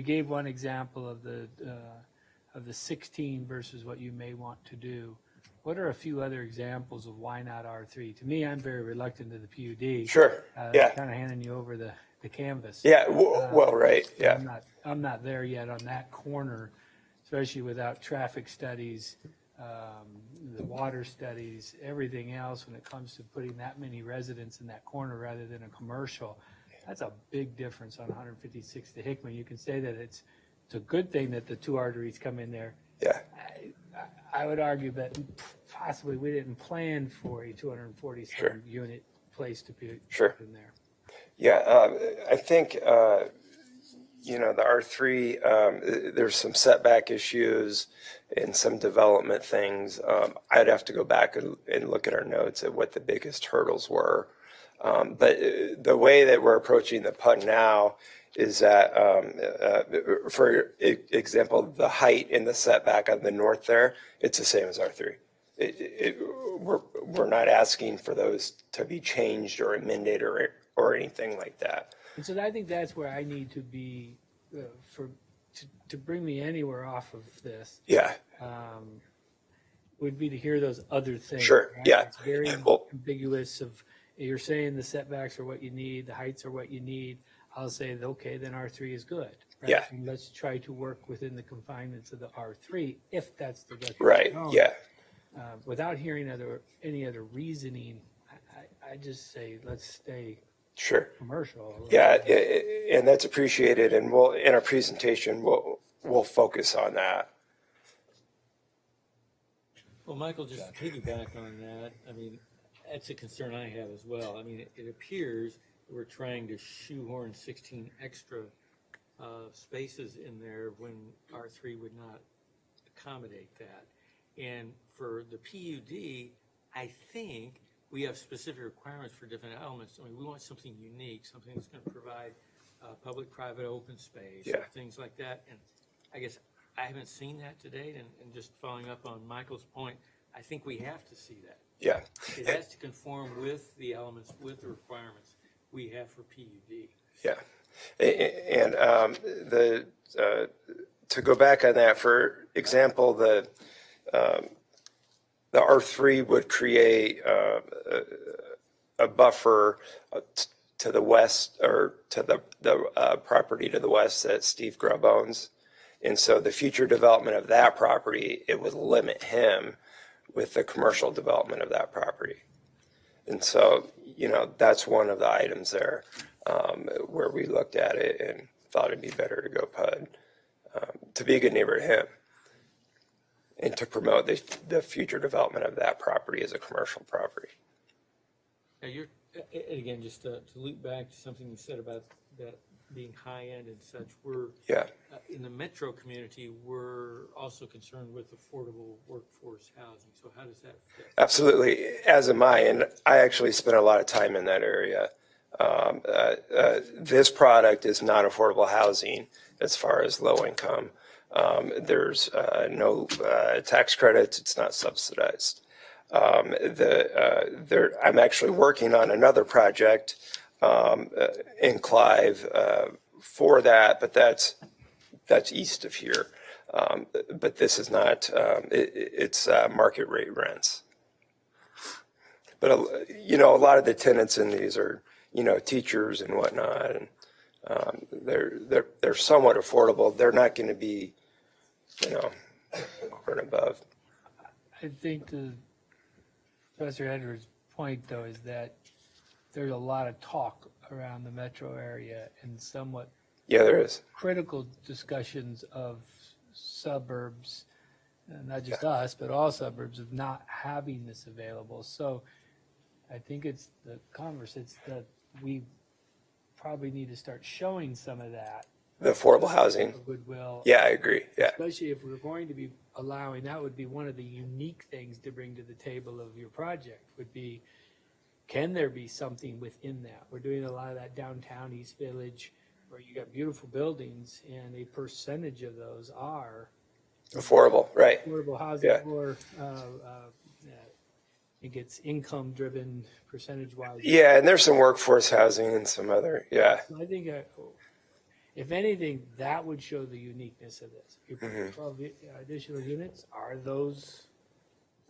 gave one example of the 16 versus what you may want to do. What are a few other examples of why not R3? To me, I'm very reluctant to the PUD. Sure. Yeah. Kind of handing you over the canvas. Yeah. Well, right. Yeah. I'm not there yet on that corner, especially without traffic studies, the water studies, everything else when it comes to putting that many residents in that corner rather than a commercial. That's a big difference on 156 to Hickman. You can say that it's a good thing that the two arteries come in there. Yeah. I would argue that possibly we didn't plan for a 247 unit place to be Sure. in there. Yeah, I think, the R3, there's some setback issues and some development things. I'd have to go back and look at our notes at what the biggest hurdles were. But the way that we're approaching the PUD now is that, for example, the height and the setback on the north there, it's the same as R3. We're not asking for those to be changed or amended or anything like that. And so I think that's where I need to be to bring me anywhere off of this. Yeah. Would be to hear those other things. Sure. Right? Yeah. It's very Well, ambiguous. Of you're saying the setbacks are what you need, the heights are what you need. I'll say, okay, then R3 is good. Right? Yeah. And let's try to work within the confinements of the R3 if that's the direction. right. we're going. Yeah. Without hearing any other reasoning, I just say let's stay Sure. commercial. Yeah, and that's appreciated, and in our presentation, we'll focus on that. Well, Michael, just to piggyback on that, I mean, that's a concern I have as well. I mean, it appears we're trying to shoehorn 16 extra spaces in there when R3 would not accommodate that. And for the PUD, I think we have specific requirements for different elements. I mean, we want something unique, something that's going to provide public-private open space, Yeah. things like that. And I guess I haven't seen that to date, and just following up on Michael's point, I think we have to see that. Yeah. It has to conform with the elements, with the requirements we have for PUD. Yeah, and to go back on that, for example, the R3 would create a buffer to the west, or to the property to the west that Steve Grubb owns. And so the future development of that property, it would limit him with the commercial development of that property. And so, that's one of the items there where we looked at it and thought it'd be better to go PUD, to be a good neighbor to him and to promote the future development of that property as a commercial property. Now again, just to loop back to something you said about that being high end and such, in the metro community, we're also concerned with affordable workforce housing. So how does that fit? Absolutely, as am I, and I actually spent a lot of time in that area. This product is not affordable housing as far as low income. There's no tax credits. It's not subsidized. I'm actually working on another project in Clive for that, but that's east of here. But this is not. It's market rate rents. But a lot of the tenants in these are teachers and whatnot, and they're somewhat affordable. They're not going to be over and above. I think to Professor Edwards' point, though, is that there's a lot of talk around the metro area and somewhat there is critical discussions of suburbs, not just us, but all suburbs, of not having this available. So I think it's the converse. It's that we probably need to start showing some of that. The affordable housing. Goodwill. Yeah, I agree. Yeah. Especially if we're going to be allowing, that would be one of the unique things to bring to the table of your project, would be, can there be something within that? We're doing a lot of that downtown East Village, where you got beautiful buildings, and a percentage of those are affordable, right? Affordable housing, Yeah. or it gets income driven percentage wise. Yeah, and there's some workforce housing and some other, So I think, if anything, that would show the uniqueness of this. If you're putting 12 additional units, are those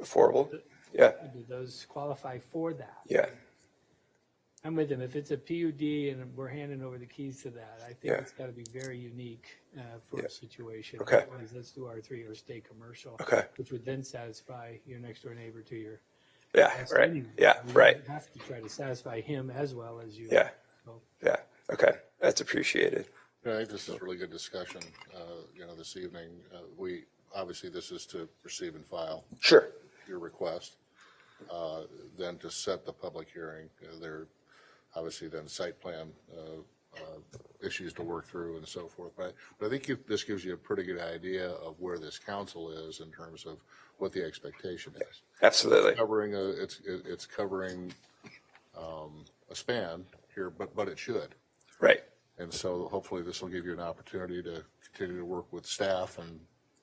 affordable? Yeah. Do those qualify for that? Yeah. I'm with him. If it's a PUD and we're handing over the keys to that, I think it's got to be very unique for a situation. Okay. Otherwise, let's do R3 or stay commercial. Okay. Which would then satisfy your next door neighbor to your. Yeah. Right. Anyway. Yeah. You Right. have to try to satisfy him as well as you. Yeah. So. Yeah. Okay. That's appreciated. Yeah, I think this is a really good discussion, this evening. Obviously, this is to receive and file. Sure. Your request. Then to set the public hearing. obviously then site plan issues to work through and so forth. But I think this gives you a pretty good idea of where this council is in terms of what the expectation is. Absolutely. It's covering a span here, but it should. Right. And so hopefully this will give you an opportunity to continue to work with staff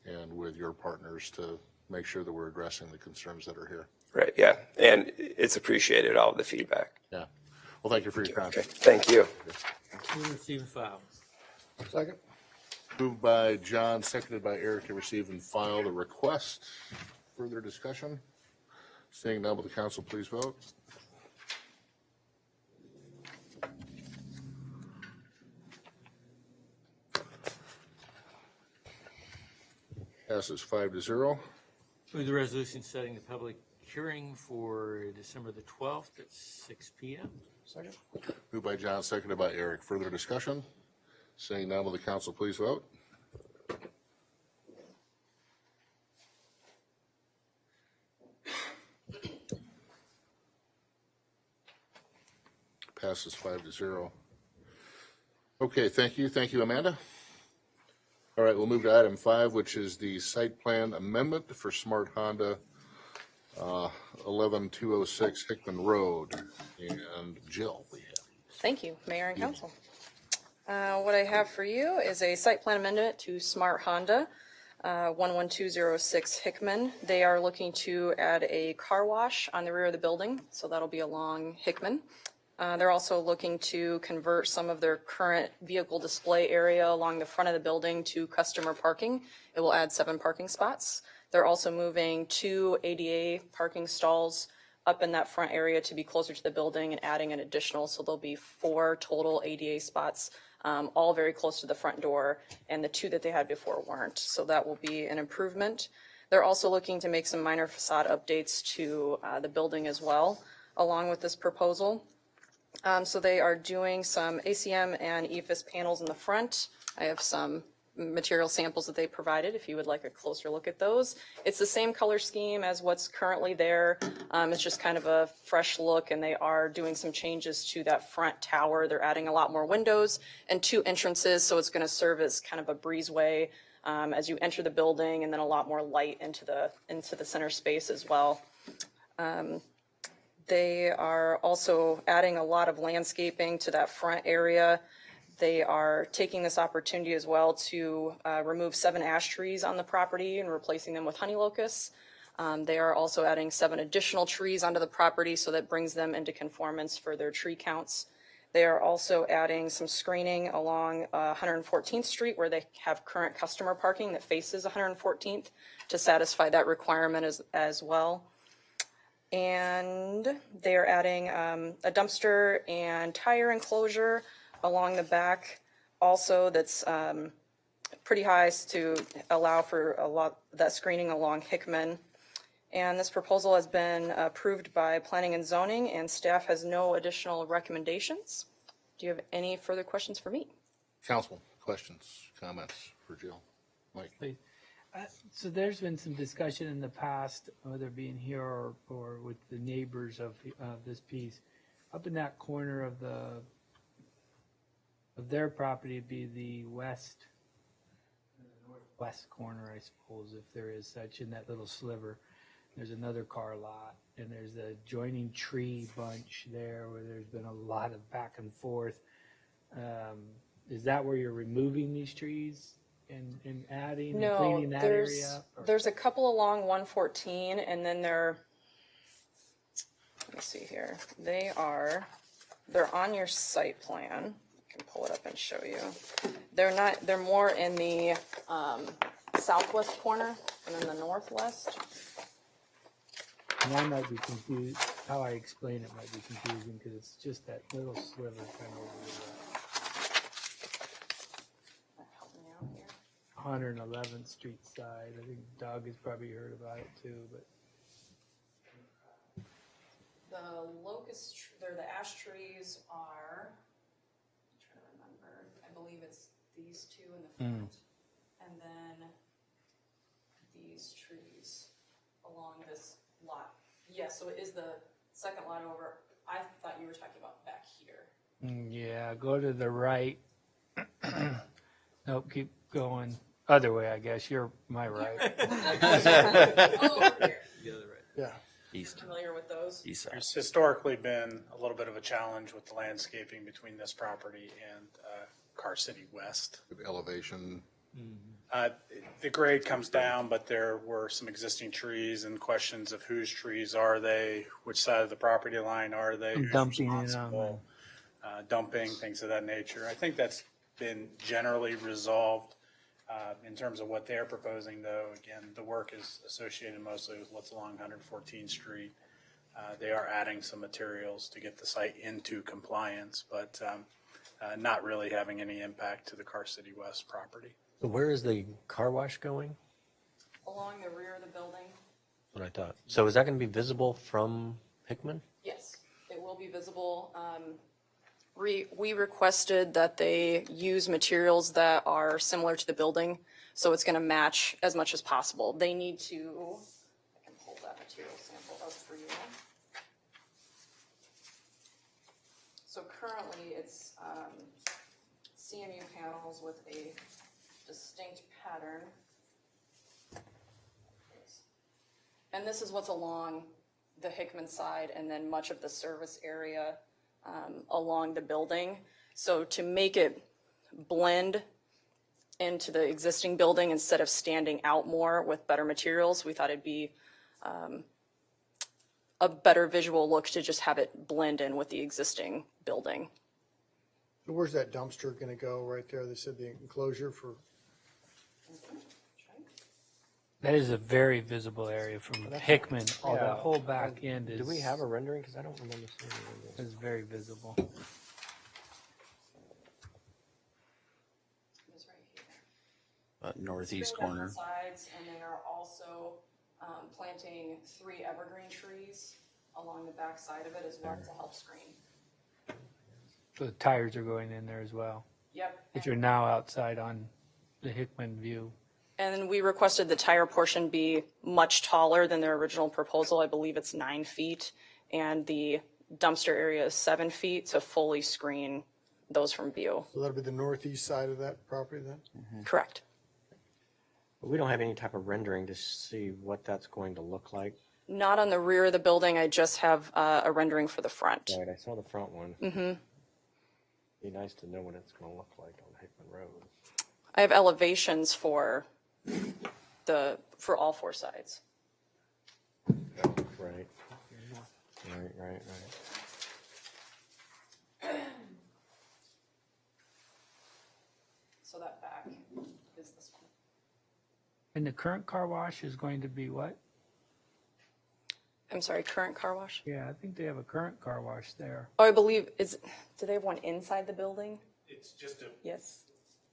and with your partners to make sure that we're addressing the concerns that are here. Right, yeah. And it's appreciated, all of the feedback. Yeah. Well, thank you for your time. Okay, thank you. Move receive and file. Second. Moved by John, seconded by Eric to receive and file the request. Further discussion? Seeing none, will the council please vote? Passes 5-0. Move the resolution setting the public hearing for December the 12th at 6 p.m. Second. Moved by John, seconded by Eric. Further discussion? Seeing none, will the council please vote? Passes 5-0. Okay, thank you. Thank you, Amanda. All right, we'll move to item 5, which is the site plan amendment for Smart Honda 11206 Hickman Road. And Jill, we have. Thank you, Mayor and Council. What I have for you is a site plan amendment to Smart Honda 11206 Hickman. They are looking to add a car wash on the rear of the building, so that'll be along Hickman. They're also looking to convert some of their current vehicle display area along the front of the building to customer parking. It will add 7 parking spots. They're also moving 2 ADA parking stalls up in that front area to be closer to the building and adding an additional, so there'll be 4 total ADA spots, all very close to the front door, and the 2 that they had before weren't. So that will be an improvement. They're also looking to make some minor facade updates to the building as well, along with this proposal. So they are doing some ACM and EFIS panels in the front. I have some material samples that they provided if you would like a closer look at those. It's the same color scheme as what's currently there. It's just kind of a fresh look, and they are doing some changes to that front tower. They're adding a lot more windows and 2 entrances, so it's going to serve as kind of a breezeway as you enter the building, and then a lot more light into the center space as well. They are also adding a lot of landscaping to that front area. They are taking this opportunity as well to remove 7 ash trees on the property and replacing them with honey locusts. They are also adding 7 additional trees onto the property, so that brings them into conformance for their tree counts. They are also adding some screening along 114th Street where they have current customer parking that faces 114th to satisfy that requirement as well. And they are adding a dumpster and tire enclosure along the back also that's pretty high to allow for a lot that screening along Hickman. And this proposal has been approved by Planning and Zoning, and staff has no additional recommendations. Do you have any further questions for me? Council, questions, comments for Jill? Mike? Please. So there's been some discussion in the past, whether being here or with the neighbors of this piece, up in that corner of their property, it'd be the northwest corner, I suppose, if there is such, in that little sliver. There's another car lot, and there's the adjoining tree bunch there where there's been a lot of back and forth. Is that where you're removing these trees and adding and cleaning that area up? Or? There's a couple along 114, and then let me see here. They're on your site plan. I can pull it up and show you. They're more in the southwest corner and in the northwest. And I might be confused, how I explain it might be confusing because it's just that little sliver kind of over the 111th Street side. I think Doug has probably heard about it too, but. The ash trees are, I'm trying to remember, I believe it's these 2 in the front, and then these trees along this lot. Yeah, so it is the second lot over. I thought you were talking about back here. Yeah, go to the right. Nope, keep going. Other way, I guess. You're my right. Yeah. East. Familiar with those? East side. There's historically been a little bit of a challenge with the landscaping between this property and Car City West. With elevation. The grade comes down, but there were some existing trees and questions of whose trees are they, which side of the property line are they, who's Dumping it on responsible, dumping, things of that nature. I think that's been generally resolved. In terms of what they're proposing, though, again, the work is associated mostly with what's along 114th Street. They are adding some materials to get the site into compliance, but not really having any impact to the Car City West property. So where is the car wash going? Along the rear of the building? What I thought. So is that going to be visible from Hickman? Yes, it will be visible. We requested that they use materials that are similar to the building, so it's going to match as much as possible. They need to, I can pull that material sample up for you. So currently it's CMU panels with a distinct pattern. And this is what's along the Hickman side and then much of the service area along the building. So to make it blend into the existing building instead of standing out more with better materials, we thought it'd be a better visual look to just have it blend in with the existing building. So where's that dumpster going to go right there? They said the enclosure for, That is a very visible area from Hickman. All that whole back end is. Do we have a rendering? Because I don't remember seeing it. Is very visible. It's right here. Northeast Straight down corner. the sides, and they are also planting 3 evergreen trees along the back side of it as well to help screen. So the tires are going in there as well. Yep. But you're now outside on the Hickman view. And we requested the tire portion be much taller than their original proposal. I believe it's 9 feet, and the dumpster area is 7 feet to fully screen those from view. so that'll be the northeast side of that property then? Correct. But we don't have any type of rendering to see what that's going to look like. Not on the rear of the building. I just have a rendering for the front. Right, I saw the front one. Mm-hmm. Be nice to know what it's going to look like on Hickman Road. I have elevations for all 4 sides. Right. Right. So that back is this one. And the current car wash is going to be what? I'm sorry, current car wash? Yeah, I think they have a current car wash there. Oh, I believe, do they have one inside the building? It's just Yes.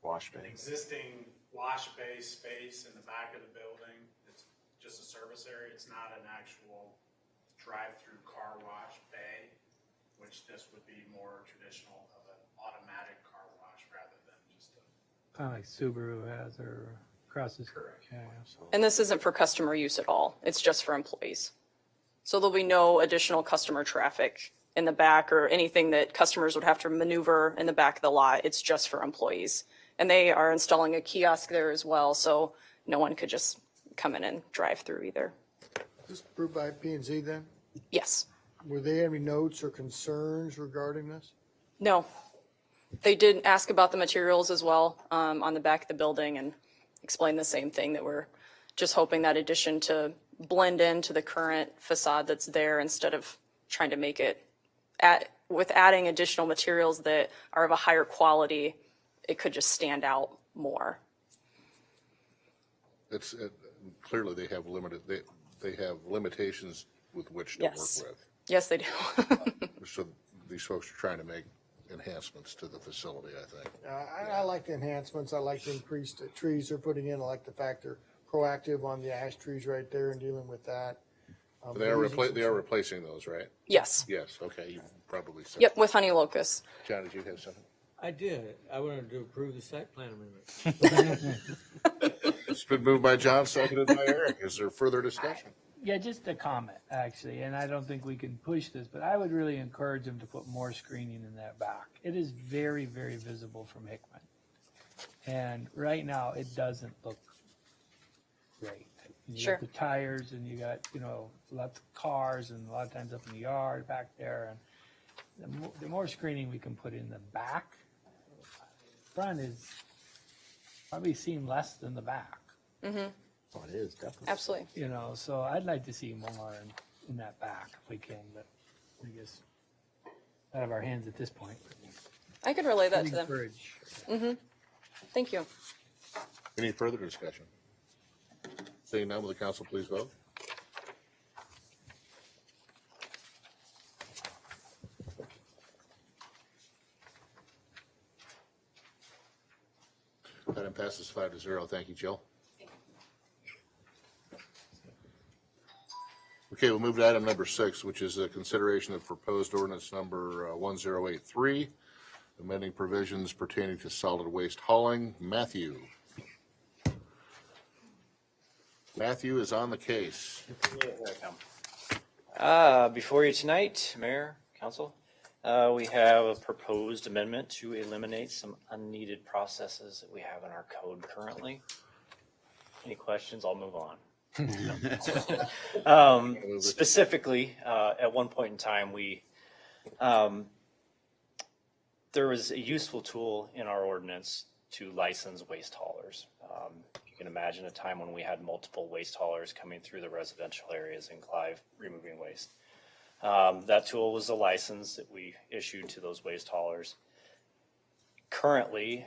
Wash an bay. existing wash bay space in the back of the building. It's just a service area. It's not an actual drive-through car wash bay, which this would be more traditional of an automatic car wash rather than just a. Kind of like Subaru has or crosses. Correct. Yeah. And this isn't for customer use at all. It's just for employees. So there'll be no additional customer traffic in the back or anything that customers would have to maneuver in the back of the lot. It's just for employees. And they are installing a kiosk there as well, so no one could just come in and drive through either. Is this approved by P&Z then? Yes. Were they any notes or concerns regarding this? No. They did ask about the materials as well on the back of the building and explained the same thing, that we're just hoping that addition to blend into the current facade that's there instead of trying to make it, with adding additional materials that are of a higher quality, it could just stand out more. It's, clearly they have they have limitations with which to Yes. work with. Yes, they do. So these folks are trying to make enhancements to the facility, I think. I like the enhancements. I like the increased trees they're putting in. I like the fact they're proactive on the ash trees right there and dealing with that. They are replacing those, right? Yes. Yes, okay, you probably said. Yep, with honey locust. John, did you have something? I did. I wanted to approve the site plan amendment. It's been moved by John, seconded by Eric. Is there further discussion? Yeah, just a comment, actually, and I don't think we can push this, but I would really encourage them to put more screening in that back. It is very, very visible from Hickman. And right now, it doesn't look great. You Sure. got the tires and you got, lots of cars and a lot of times up in the yard back there. And the more screening we can put in the back, front is probably seen less than the back. Mm-hmm. Oh, it is, definitely. Absolutely. So I'd like to see more in that back if we can, but I guess out of our hands at this point. I could relay that I'd to them. encourage. Mm-hmm. Thank you. Any further discussion? Seeing none, will the council please vote? Item passes 5-0. Thank you, Jill. Okay, we'll move to item number 6, which is a consideration of proposed ordinance number 1083, amending provisions pertaining to solid waste hauling. Matthew is on the case. Before you tonight, Mayor, Council, we have a proposed amendment to eliminate some unneeded processes that we have in our code currently. Any questions? I'll move on. Specifically, at one point in time, there was a useful tool in our ordinance to license waste haulers. You can imagine a time when we had multiple waste haulers coming through the residential areas in Clive removing waste. That tool was a license that we issued to those waste haulers. Currently,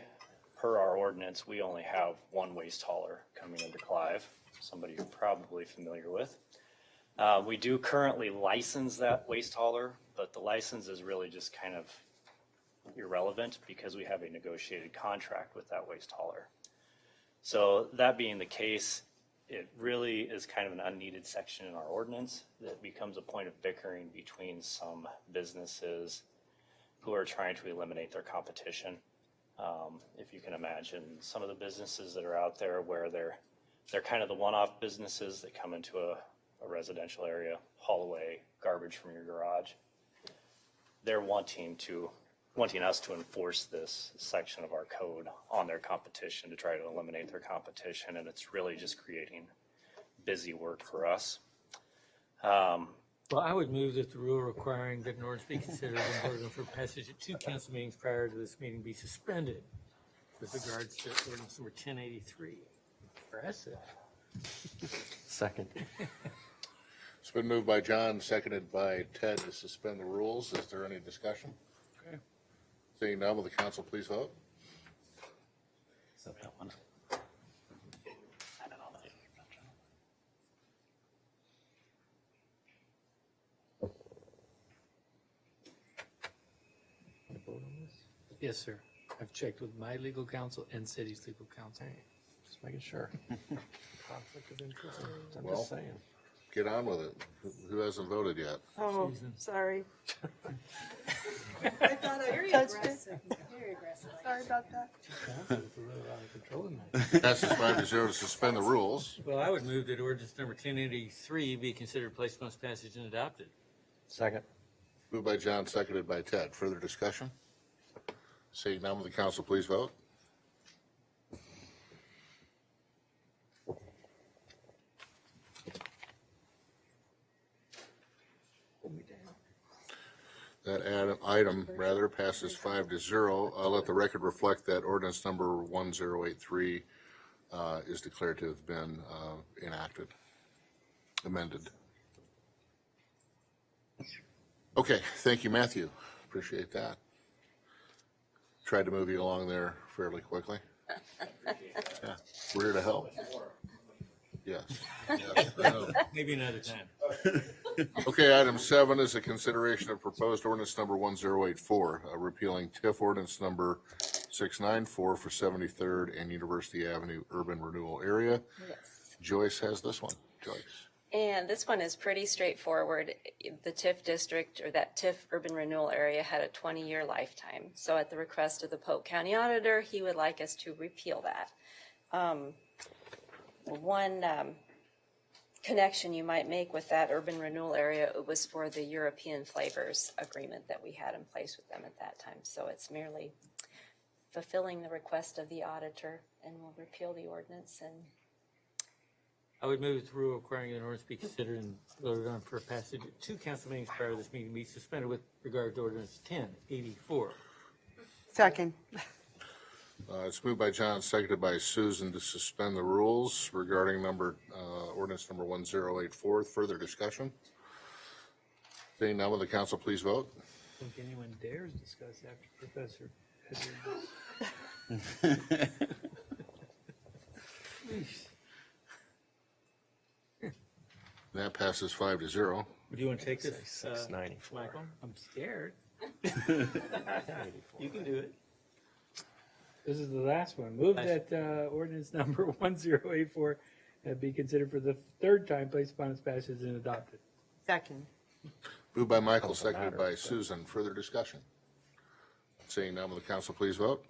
per our ordinance, we only have one waste hauler coming into Clive, somebody you're probably familiar with. We do currently license that waste hauler, but the license is really just kind of irrelevant because we have a negotiated contract with that waste hauler. So that being the case, it really is kind of an unneeded section in our ordinance that becomes a point of bickering between some businesses who are trying to eliminate their competition. If you can imagine some of the businesses that are out there where they're kind of the one-off businesses that come into a residential area, haul away garbage from your garage. They're wanting us to enforce this section of our code on their competition to try to eliminate their competition, and it's really just creating busy work for us. Well, I would move that the rule requiring that an ordinance be considered and voted on for passage at 2 council meetings prior to this meeting be suspended with regards to ordinance number 1083. Impressive. Second. It's been moved by John, seconded by Ted to suspend the rules. Is there any discussion? Okay. Seeing none, will the council please vote? Is that one? Yes, sir. I've checked with my legal counsel and city's legal counsel. Just making sure. Conflict of interest. I'm Well, just saying. Get on with it. Who hasn't voted yet? Oh, sorry. I thought I touched it. Very aggressive. Sorry about that. Passes 5-0 to suspend the rules. Well, I would move that ordinance number 1083 be considered placed on its passage and adopted. Second. Moved by John, seconded by Ted. Further discussion? Seeing none, will the council please vote? That item passes 5-0. I'll let the record reflect that ordinance number 1083 is declared to have been enacted, amended. Okay, thank you, Matthew. Appreciate that. Tried to move you along there fairly quickly. Yeah, we're here to help. Yes. Maybe another time. Okay, item 7 is a consideration of proposed ordinance number 1084, repealing TIF ordinance number 694 for 73rd and University Avenue urban renewal area. Yes. Joyce has this one. Joyce. And this one is pretty straightforward. The TIF district, or that TIF urban renewal area, had a 20-year lifetime. So at the request of the Polk County Auditor, he would like us to repeal that. One connection you might make with that urban renewal area, it was for the European flavors agreement that we had in place with them at that time. So it's merely fulfilling the request of the auditor, and we'll repeal the ordinance. And I would move through requiring an ordinance be considered and voted on for passage at 2 council meetings prior to this meeting be suspended with regard to ordinance 1084. Second. It's moved by John, seconded by Susan to suspend the rules regarding ordinance number 1084. Further discussion? Seeing none, will the council please vote? I think anyone dares discuss after Professor Edwards. That passes 5-0. Do you want to take this, 694. Michael? I'm scared. You can do it. This is the last one. Move Nice. that ordinance number 1084 be considered for the third time, placed upon its passage and adopted. Second. Moved by Michael, seconded by Susan. Further discussion? Seeing none, will the council please vote?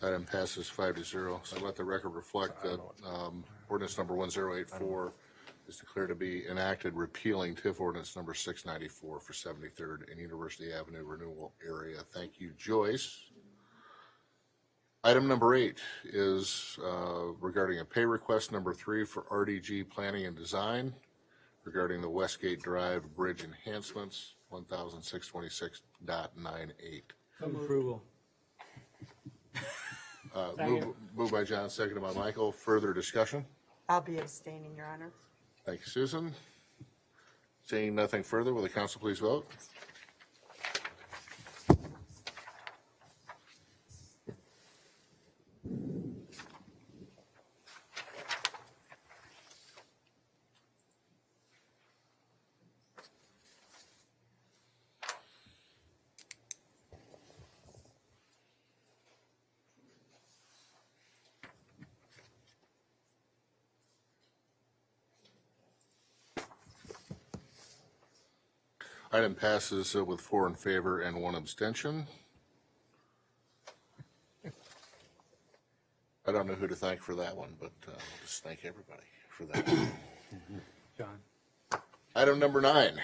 Item passes 5-0. So let the record reflect that ordinance number 1084 is declared to be enacted, repealing TIF ordinance number 694 for 73rd and University Avenue renewal area. Thank you, Joyce. Item number 8 is regarding a pay request number 3 for RDG Planning and Design regarding the Westgate Drive Bridge enhancements, 1,626.98. Approval. Moved by John, seconded by Michael. Further discussion? I'll be abstaining, Your Honor. Thank you, Susan. Seeing nothing further, will the council please vote? Item passes with 4 in favor and 1 abstention. I don't know who to thank for that one, but I'll just thank everybody for that. John. Item number 9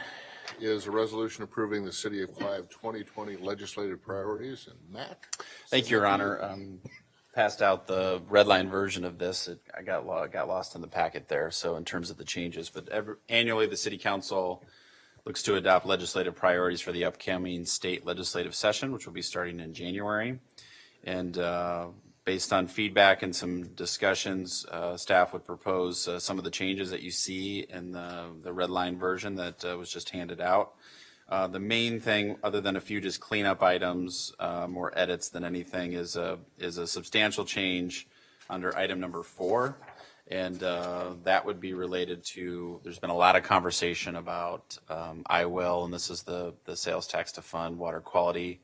is a resolution approving the City of Clive 2020 legislative priorities. And Matt? Thank you, Your Honor. Passed out the red line version of this. I got lost in the packet there, so in terms of the changes. But annually, the City Council looks to adopt legislative priorities for the upcoming state legislative session, which will be starting in January. And based on feedback and some discussions, staff would propose some of the changes that you see in the red line version that was just handed out. The main thing, other than a few just cleanup items, more edits than anything, is a substantial change under item number 4. And that would be related to, there's been a lot of conversation about and this is the sales tax to fund water quality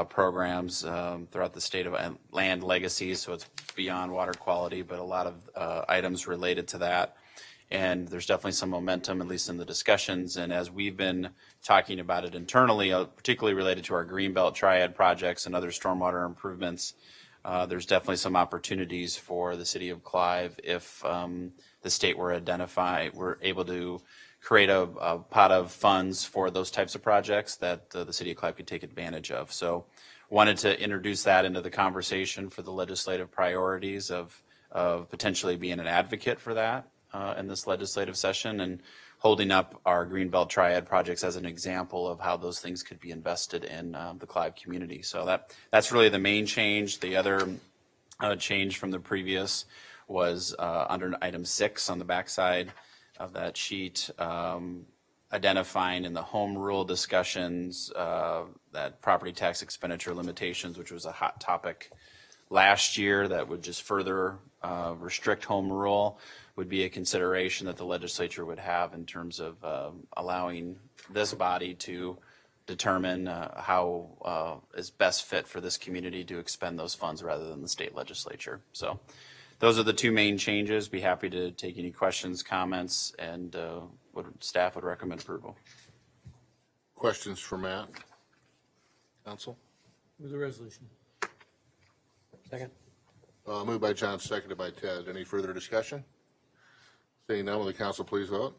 programs throughout the state of land legacy, so it's beyond water quality, but a lot of items related to that. And there's definitely some momentum, at least in the discussions. And as we've been talking about it internally, particularly related to our Greenbelt Triad projects and other stormwater improvements, there's definitely some opportunities for the city of Clive if the state were able to create a pot of funds for those types of projects that the city of Clive could take advantage of. So wanted to introduce that into the conversation for the legislative priorities of potentially being an advocate for that in this legislative session and holding up our Greenbelt Triad projects as an example of how those things could be invested in the Clive community. So that's really the main change. The other change from the previous was under item 6 on the backside of that sheet, identifying in the home rule discussions that property tax expenditure limitations, which was a hot topic last year that would just further restrict home rule, would be a consideration that the legislature would have in terms of allowing this body to determine how is best fit for this community to expend those funds rather than the state legislature. So those are the 2 main changes. Be happy to take any questions, comments, and staff would recommend approval. Questions for Matt? Council? Move the resolution. Second. Moved by John, seconded by Ted. Any further discussion? Seeing none, will the council please vote?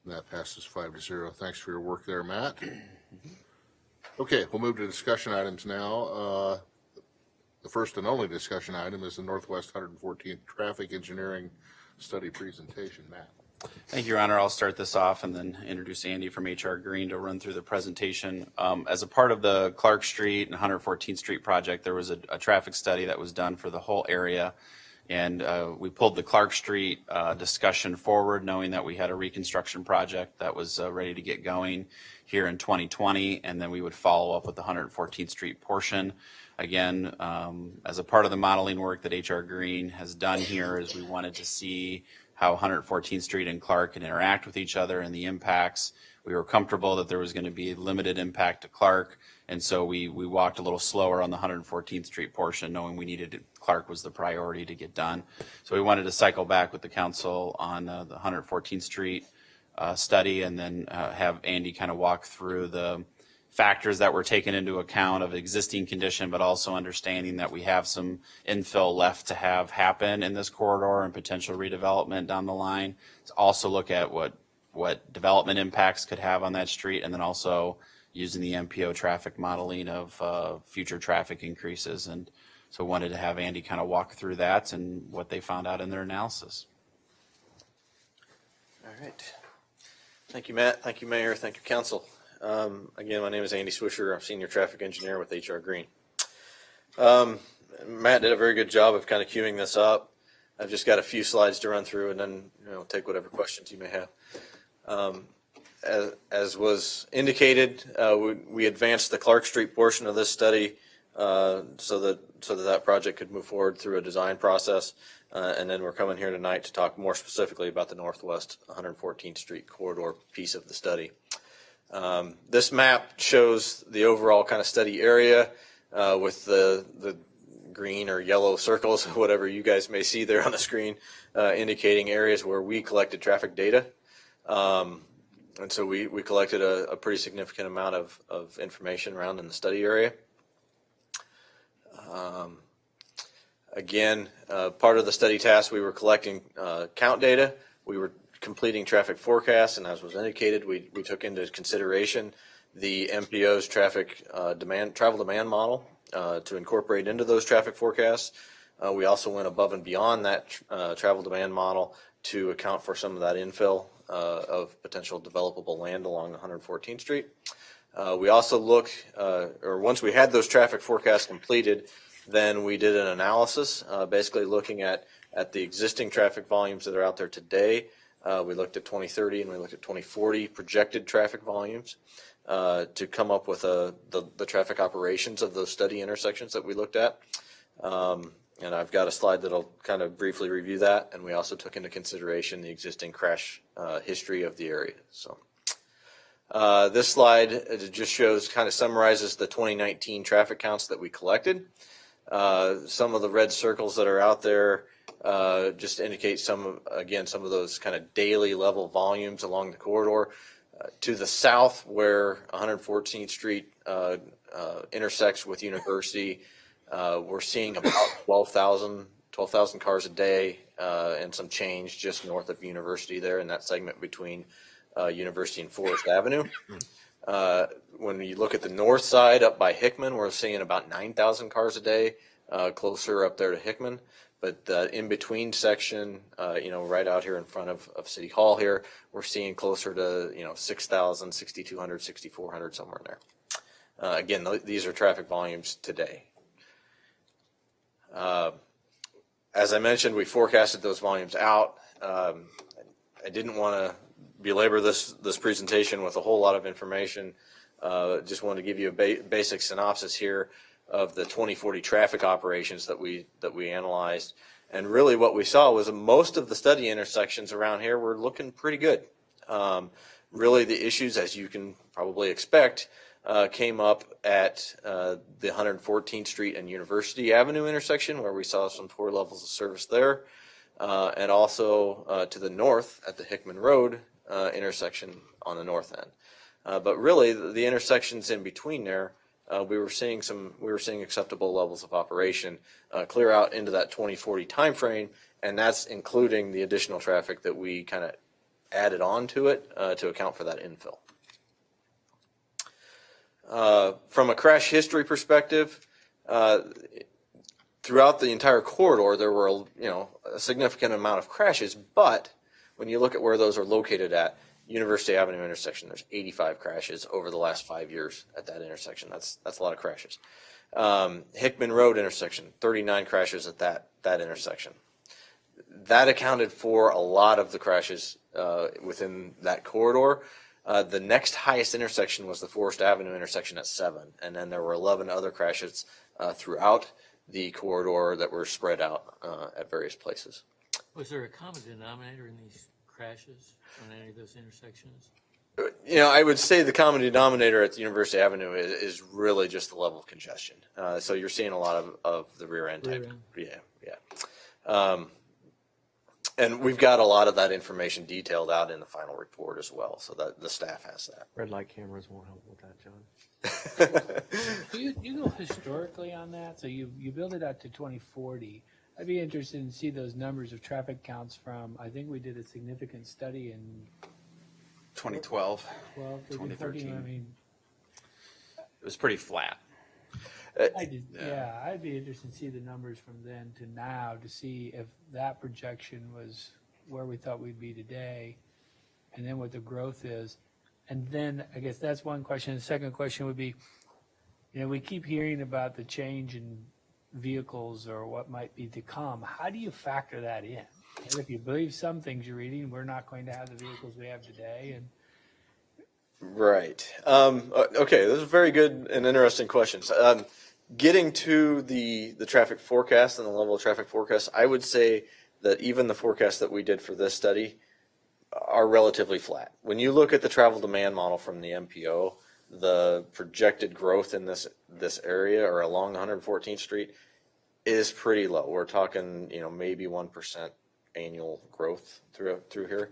That passes 5-0. Thanks for your work there, Matt. Okay, we'll move to discussion items now. The first and only discussion item is the Northwest 114th Traffic Engineering Study presentation. Matt. Thank you, Your Honor. I'll start this off and then introduce Andy from HR Green to run through the presentation. As a part of the Clark Street and 114th Street project, there was a traffic study that was done for the whole area. And we pulled the Clark Street discussion forward, knowing that we had a reconstruction project that was ready to get going here in 2020, and then we would follow up with the 114th Street portion. Again, as a part of the modeling work that HR Green has done here, is we wanted to see how 114th Street and Clark can interact with each other and the impacts. We were comfortable that there was going to be limited impact to Clark, and so we walked a little slower on the 114th Street portion, knowing we needed Clark was the priority to get done. So we wanted to cycle back with the council on the 114th Street study, and then have Andy kind of walk through the factors that were taken into account of existing condition, but also understanding that we have some infill left to have happen in this corridor and potential redevelopment down the line. To also look at what development impacts could have on that street, and then also using the MPO traffic modeling of future traffic increases. And so wanted to have Andy kind of walk through that and what they found out in their analysis. All right. Thank you, Matt. Thank you, Mayor. Thank you, Council. Again, my name is Andy Swisher. I'm Senior Traffic Engineer with HR Green. Matt did a very good job of kind of queuing this up. I've just got a few slides to run through, and then take whatever questions you may have. As was indicated, we advanced the Clark Street portion of this study so that project could move forward through a design process. And then we're coming here tonight to talk more specifically about the Northwest 114th Street corridor piece of the study. This map shows the overall kind of study area with the green or yellow circles, whatever you guys may see there on the screen, indicating areas where we collected traffic data. And so we collected a pretty significant amount of information around in the study area. Again, part of the study task, we were collecting count data. We were completing traffic forecasts, and as was indicated, we took into consideration the MPO's travel demand model to incorporate into those traffic forecasts. We also went above and beyond that travel demand model to account for some of that infill of potential developable land along 114th Street. We also once we had those traffic forecasts completed, then we did an analysis, basically looking at the existing traffic volumes that are out there today. We looked at 2030 and we looked at 2040 projected traffic volumes to come up with the traffic operations of those study intersections that we looked at. And I've got a slide that'll kind of briefly review that. And we also took into consideration the existing crash history of the area. So this slide just kind of summarizes the 2019 traffic counts that we collected. Some of the red circles that are out there just indicate some of those kind of daily level volumes along the corridor. To the south, where 114th Street intersects with University, we're seeing about 12,000 cars a day and some change just north of University there in that segment between University and Forest Avenue. When you look at the north side up by Hickman, we're seeing about 9,000 cars a day closer up there to Hickman. But the in-between section, right out here in front of City Hall here, we're seeing closer to, 6,000, 6,200, 6,400, somewhere in there. Again, these are traffic volumes today. As I mentioned, we forecasted those volumes out. I didn't want to belabor this presentation with a whole lot of information. Just wanted to give you a basic synopsis here of the 2040 traffic operations that we analyzed. And really what we saw was most of the study intersections around here were looking pretty good. Really the issues, as you can probably expect, came up at the 114th Street and University Avenue intersection, where we saw some poor levels of service there, and also to the north at the Hickman Road intersection on the north end. But really, the intersections in between there, we were seeing acceptable levels of operation clear out into that 2040 timeframe, and that's including the additional traffic that we kind of added on to it to account for that infill. From a crash history perspective, throughout the entire corridor, there were a significant amount of crashes. But when you look at where those are located at, University Avenue intersection, there's 85 crashes over the last 5 years at that intersection. That's a lot of crashes. Hickman Road intersection, 39 crashes at that intersection. That accounted for a lot of the crashes within that corridor. The next highest intersection was the Forest Avenue intersection at 7, and then there were 11 other crashes throughout the corridor that were spread out at various places. Was there a common denominator in these crashes on any of those intersections? I would say the common denominator at the University Avenue is really just the level of congestion. So you're seeing a lot of the rear end type. Yeah. And we've got a lot of that information detailed out in the final report as well, so that the staff has that. Red light cameras won't help with that, John. You go historically on that, so you build it out to 2040. I'd be interested in see those numbers of traffic counts from, I think we did a significant study in 2012, 2013. 2013. I mean, It was pretty flat. I'd be interested to see the numbers from then to now to see if that projection was where we thought we'd be today, and then what the growth is. And then I guess that's one question. The second question would be, we keep hearing about the change in vehicles or what might be to come. How do you factor that in? And if you believe some things you're reading, we're not going to have the vehicles we have today, and Right. Okay, those are very good and interesting questions. Getting to the traffic forecast and the level of traffic forecast, I would say that even the forecast that we did for this study are relatively flat. When you look at the travel demand model from the MPO, the projected growth in this area or along 114th Street is pretty low. We're talking, maybe 1% annual growth through here.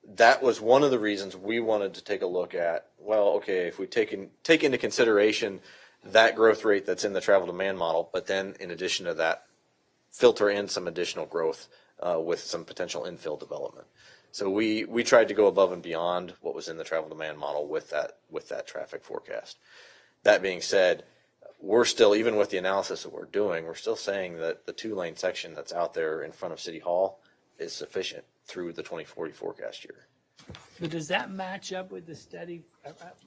That was one of the reasons we wanted to take a look at, if we take into consideration that growth rate that's in the travel demand model, but then in addition to that, filter in some additional growth with some potential infill development. So we tried to go above and beyond what was in the travel demand model with that traffic forecast. That being said, we're still, even with the analysis that we're doing, we're still saying that the 2-lane section that's out there in front of City Hall is sufficient through the 2040 forecast year. but does that match up with the study?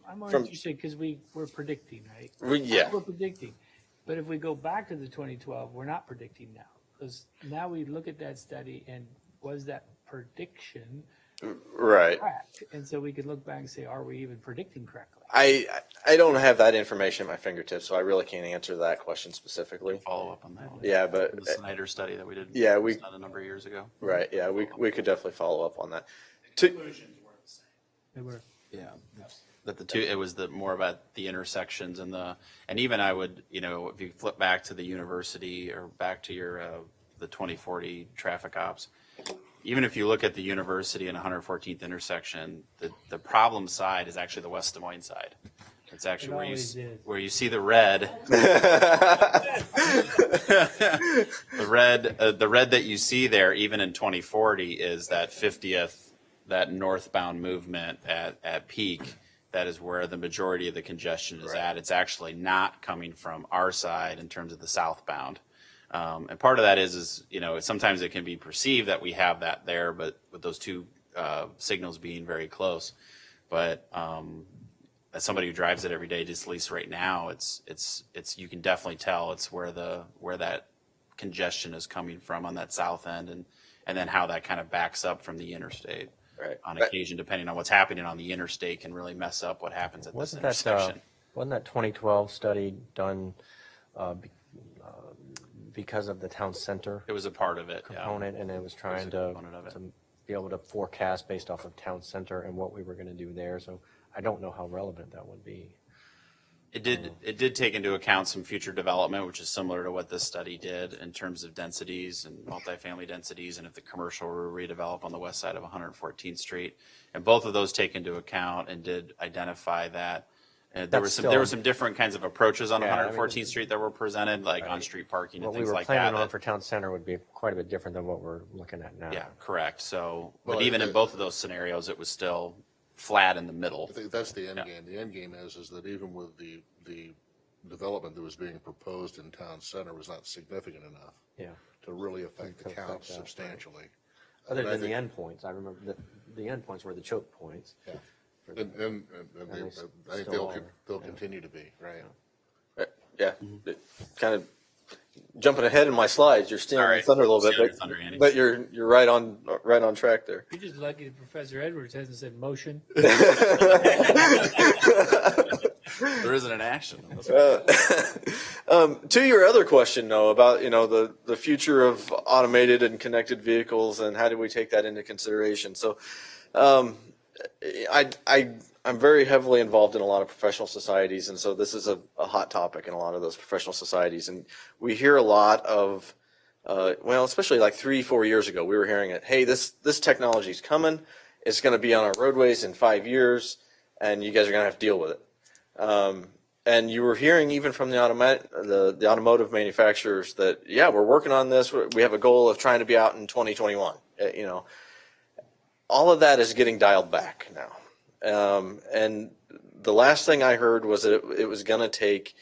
I'm more interested because we're predicting, right? We're predicting. But if we go back to the 2012, we're not predicting now. Because now we look at that study and was that prediction right? Correct? And so we could look back and say, are we even predicting correctly? I don't have that information at my fingertips, so I really can't answer that question specifically. Follow up on that one. Yeah, but the Snyder study that we did. Yeah, a number of years ago. Right. Yeah, we could definitely follow up on that. Conclusions were the same. They were. Yeah. That it was more about the intersections and even I would, if you flip back to the university or back to your the 2040 traffic ops, even if you look at the university and 114th intersection, the problem side is actually the West Des Moines side. It's actually where you see the red. The red that you see there, even in 2040, is that 50th, that northbound movement at peak. That is where the majority of the congestion is at. It's actually not coming from our side in terms of the southbound. And part of that is sometimes it can be perceived that we have that there, but with those two signals being very close. But as somebody who drives it every day, just at least right now, it's you can definitely tell it's where that congestion is coming from on that south end, and then how that kind of backs up from the interstate. Right. On occasion, depending on what's happening on the interstate, can really mess up what happens at this intersection. Wasn't that 2012 study done because of the town center? It was a part of it, component, and it was trying to be able to forecast based off of town center and what we were going to do there. So I don't know how relevant that would be. It did take into account some future development, which is similar to what this study did in terms of densities and multifamily densities, and if the commercial were redeveloped on the west side of 114th Street. And both of those take into account and did identify that. There were some different kinds of approaches on 114th Street that were presented, like on-street parking and things like that. What we were planning on for town center would be quite a bit different than what we're looking at now. Yeah, correct. So, but even in both of those scenarios, it was still flat in the middle. I think that's the end game. The end game is that even with the development that was being proposed in town center was not significant enough to really affect the count substantially. Other than the endpoints, I remember the endpoints were the choke points. Yeah. And I think they'll continue to be, right? Yeah. Kind of jumping ahead in my slides, you're stealing the thunder a little bit, but you're right on track there. You're just lucky that Professor Edwards hasn't said motion. There isn't an action. To your other question, though, about the future of automated and connected vehicles and how do we take that into consideration? So, I'm very heavily involved in a lot of professional societies, and so this is a hot topic in a lot of those professional societies. And we hear a lot of, especially like 3-4 years ago, we were hearing it. Hey, this technology is coming. It's going to be on our roadways in 5 years, and you guys are going to have to deal with it. And you were hearing even from the automotive manufacturers that, we're working on this. We have a goal of trying to be out in 2021. All of that is getting dialed back now. And the last thing I heard was that it was going to take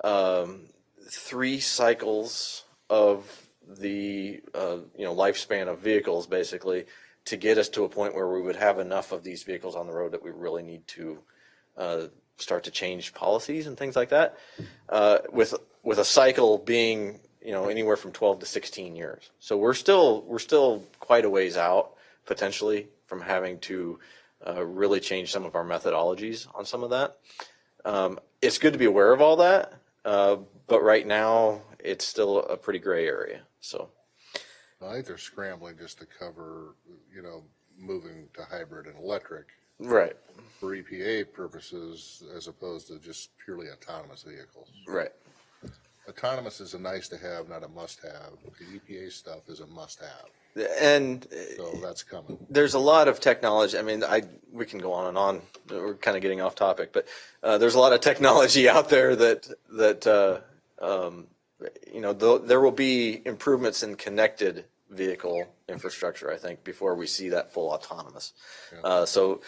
3 cycles of the lifespan of vehicles, basically, to get us to a point where we would have enough of these vehicles on the road that we really need to start to change policies and things like that. With a cycle being anywhere from 12 to 16 years. So we're still quite a ways out potentially from having to really change some of our methodologies on some of that. It's good to be aware of all that, but right now it's still a pretty gray area. So I think they're scrambling just to cover, moving to hybrid and electric. Right. For EPA purposes, as opposed to just purely autonomous vehicles. Right. Autonomous is a nice to have, not a must have. The EPA stuff is a must have. And so that's coming. There's a lot of technology. I mean, we can go on and on. We're kind of getting off topic, but there's a lot of technology out there that there will be improvements in connected vehicle infrastructure, I think, before we see that full autonomous. Yeah. So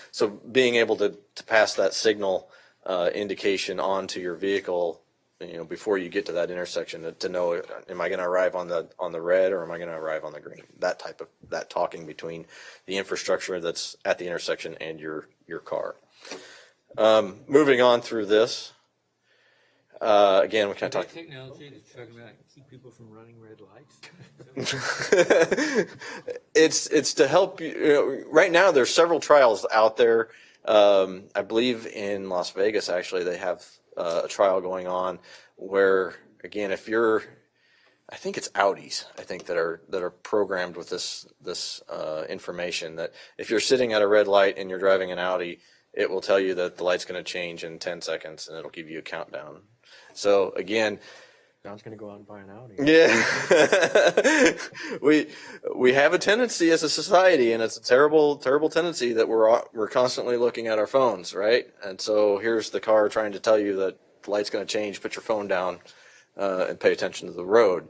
being able to pass that signal indication onto your vehicle, before you get to that intersection, to know, am I going to arrive on the red or am I going to arrive on the green? That talking between the infrastructure that's at the intersection and your car. Moving on through this. Again, we kind of talk. Technology that's talking about keep people from running red lights. It's to help you. Right now, there's several trials out there. I believe in Las Vegas, actually, they have a trial going on where, again, I think it's Audis, I think that are programmed with this information that if you're sitting at a red light and you're driving an Audi, it will tell you that the light's going to change in 10 seconds and it'll give you a countdown. So again, John's going to go out and buy an Audi. Yeah. we have a tendency as a society, and it's a terrible, terrible tendency that we're constantly looking at our phones, right? And so here's the car trying to tell you that the light's going to change, put your phone down, and pay attention to the road.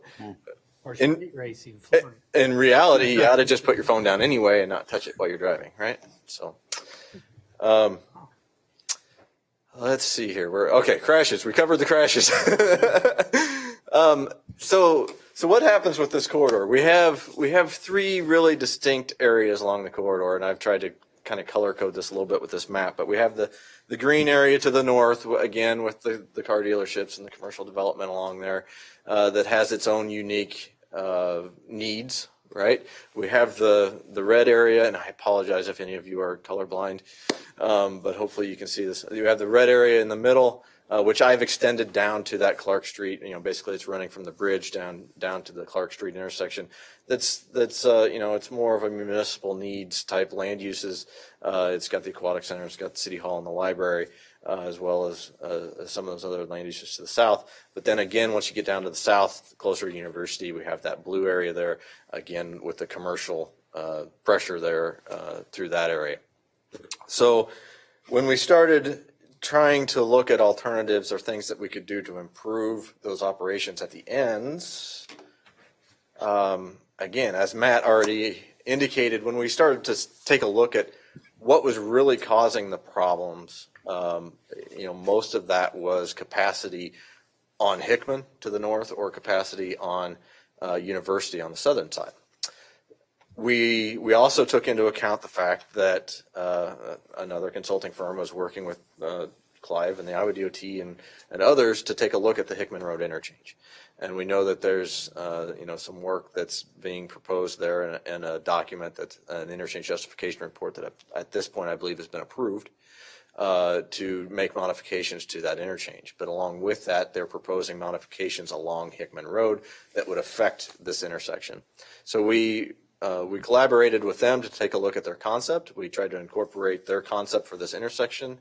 Or street racing. In reality, you ought to just put your phone down anyway and not touch it while you're driving, right? So, let's see here. Crashes. We covered the crashes. So what happens with this corridor? We have 3 really distinct areas along the corridor, and I've tried to kind of color code this a little bit with this map. But we have the green area to the north, again with the car dealerships and the commercial development along there, that has its own unique needs. Right. We have the red area, and I apologize if any of you are colorblind, but hopefully you can see this. You have the red area in the middle, which I've extended down to that Clark Street. Basically it's running from the bridge down to the Clark Street intersection. That's it's more of a municipal needs type land uses. It's got the aquatic center, it's got the city hall and the library, as well as some of those other land uses to the south. But then again, once you get down to the south, closer to University, we have that blue area there, again, with the commercial pressure there through that area. So when we started trying to look at alternatives or things that we could do to improve those operations at the ends, again, as Matt already indicated, when we started to take a look at what was really causing the problems, most of that was capacity on Hickman to the north or capacity on University on the southern side. We also took into account the fact that another consulting firm was working with Clive and the Iowa DOT and others to take a look at the Hickman Road interchange. And we know that there's some work that's being proposed there and a document that's an interchange justification report that at this point I believe has been approved to make modifications to that interchange. But along with that, they're proposing modifications along Hickman Road that would affect this intersection. So we collaborated with them to take a look at their concept. We tried to incorporate their concept for this intersection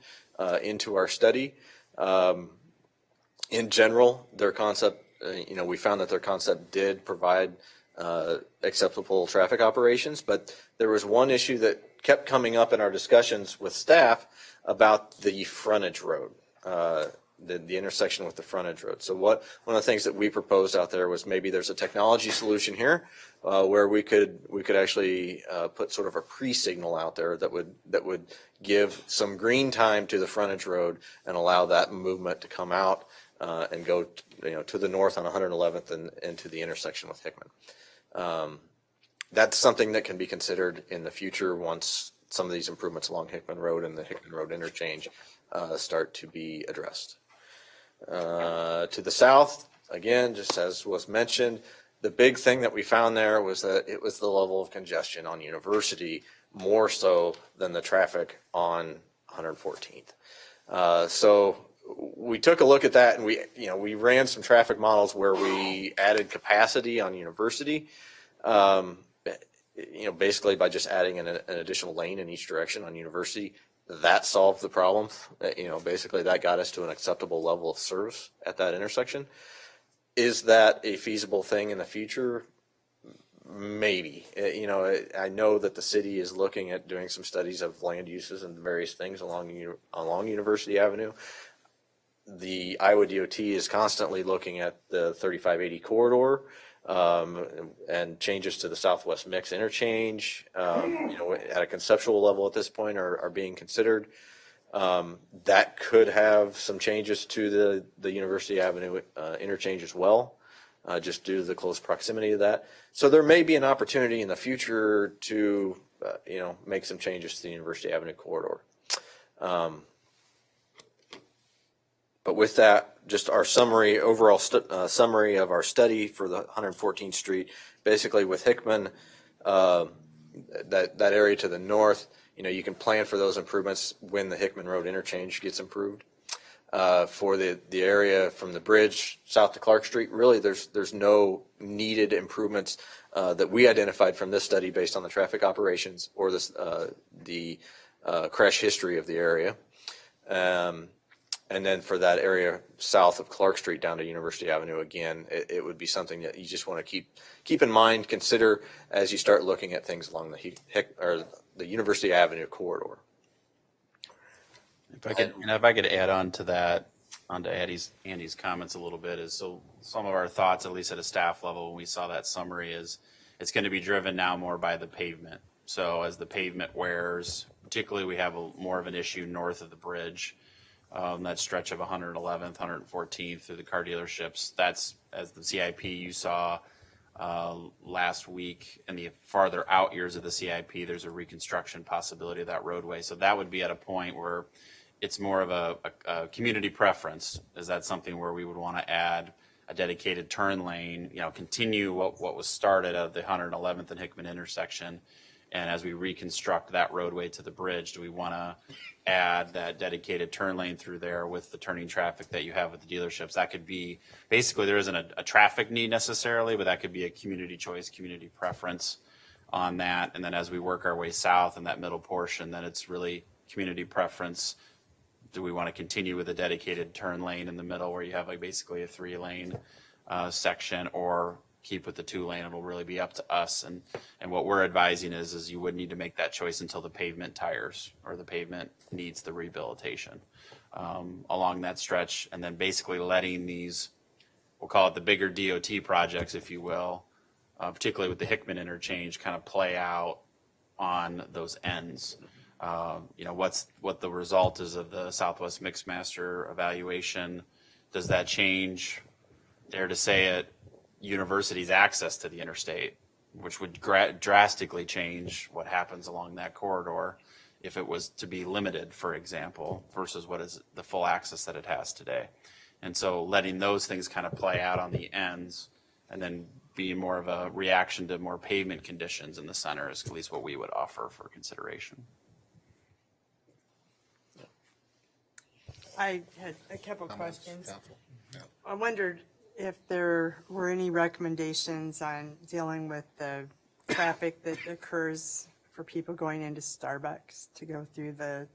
into our study. In general, their concept, we found that their concept did provide acceptable traffic operations, but there was one issue that kept coming up in our discussions with staff about the frontage road, the intersection with the frontage road. So one of the things that we proposed out there was maybe there's a technology solution here where we could actually put sort of a pre-signal out there that would give some green time to the frontage road and allow that movement to come out and go to the north on 111th and into the intersection with Hickman. That's something that can be considered in the future once some of these improvements along Hickman Road and the Hickman Road interchange start to be addressed. To the south, again, just as was mentioned, the big thing that we found there was that it was the level of congestion on University more so than the traffic on 114th. So we took a look at that and we ran some traffic models where we added capacity on University, basically by just adding an additional lane in each direction on University. That solved the problem. Basically that got us to an acceptable level of service at that intersection. Is that a feasible thing in the future? Maybe. I know that the city is looking at doing some studies of land uses and various things along University Avenue. The Iowa DOT is constantly looking at the 3580 corridor and changes to the Southwest Mix interchange, at a conceptual level at this point are being considered. That could have some changes to the University Avenue interchange as well, just due to the close proximity of that. So there may be an opportunity in the future to, make some changes to the University Avenue corridor. But with that, just our summary, overall summary of our study for the 114th Street, basically with Hickman, that area to the north, you can plan for those improvements when the Hickman Road interchange gets improved. For the area from the bridge south to Clark Street, really there's no needed improvements that we identified from this study based on the traffic operations or the crash history of the area. And then for that area south of Clark Street down to University Avenue, again, it would be something that you just want to keep in mind, consider as you start looking at things along the University Avenue corridor. If I could add on to that, onto Andy's comments a little bit, is so some of our thoughts, at least at a staff level, when we saw that summary, is it's going to be driven now more by the pavement. So as the pavement wears, particularly we have more of an issue north of the bridge. That stretch of 111th, 114th through the car dealerships. That's, as the CIP you saw last week, in the farther out years of the CIP, there's a reconstruction possibility of that roadway. So that would be at a point where it's more of a community preference. Is that something where we would want to add a dedicated turn lane, continue what was started at the 111th and Hickman intersection, And as we reconstruct that roadway to the bridge, do we want to add that dedicated turn lane through there with the turning traffic that you have with the dealerships? That could be, basically, there isn't a traffic need necessarily, but that could be a community choice, community preference on that. And then as we work our way south in that middle portion, then it's really community preference. Do we want to continue with a dedicated turn lane in the middle where you have like basically a 3-lane section, or keep with the 2-lane? It'll really be up to us. And what we're advising is you would need to make that choice until the pavement tires or the pavement needs the rehabilitation along that stretch. And then basically letting these, we'll call it the bigger DOT projects, if you will, particularly with the Hickman interchange, kind of play out on those ends. What the result is of the Southwest Mixmaster evaluation. Does that change, dare to say it, university's access to the interstate, which would drastically change what happens along that corridor if it was to be limited, for example, versus what is the full access that it has today. And so letting those things kind of play out on the ends and then be more of a reaction to more pavement conditions in the center is at least what we would offer for consideration. I had a couple questions. Council. Yeah. I wondered if there were any recommendations on dealing with the traffic that occurs for people going into Starbucks to go through the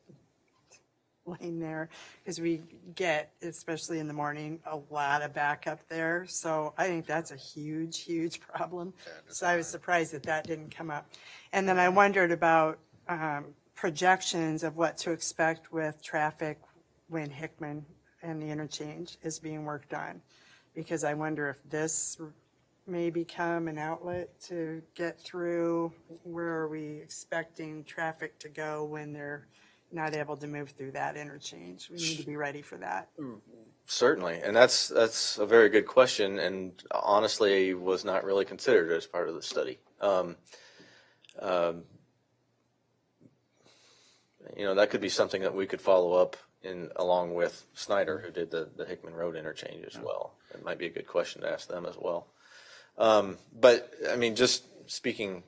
lane there, because we get, especially in the morning, a lot of backup there. So I think that's a huge, huge problem. So I was surprised that that didn't come up. And then I wondered about projections of what to expect with traffic when Hickman and the interchange is being worked on, because I wonder if this may become an outlet to get through. Where are we expecting traffic to go when they're not able to move through that interchange? We need to be ready for that. Certainly, and that's a very good question, and honestly was not really considered as part of the study. That could be something that we could follow up along with Snyder, who did the Hickman Road interchange as well. It might be a good question to ask them as well. But I mean, just speaking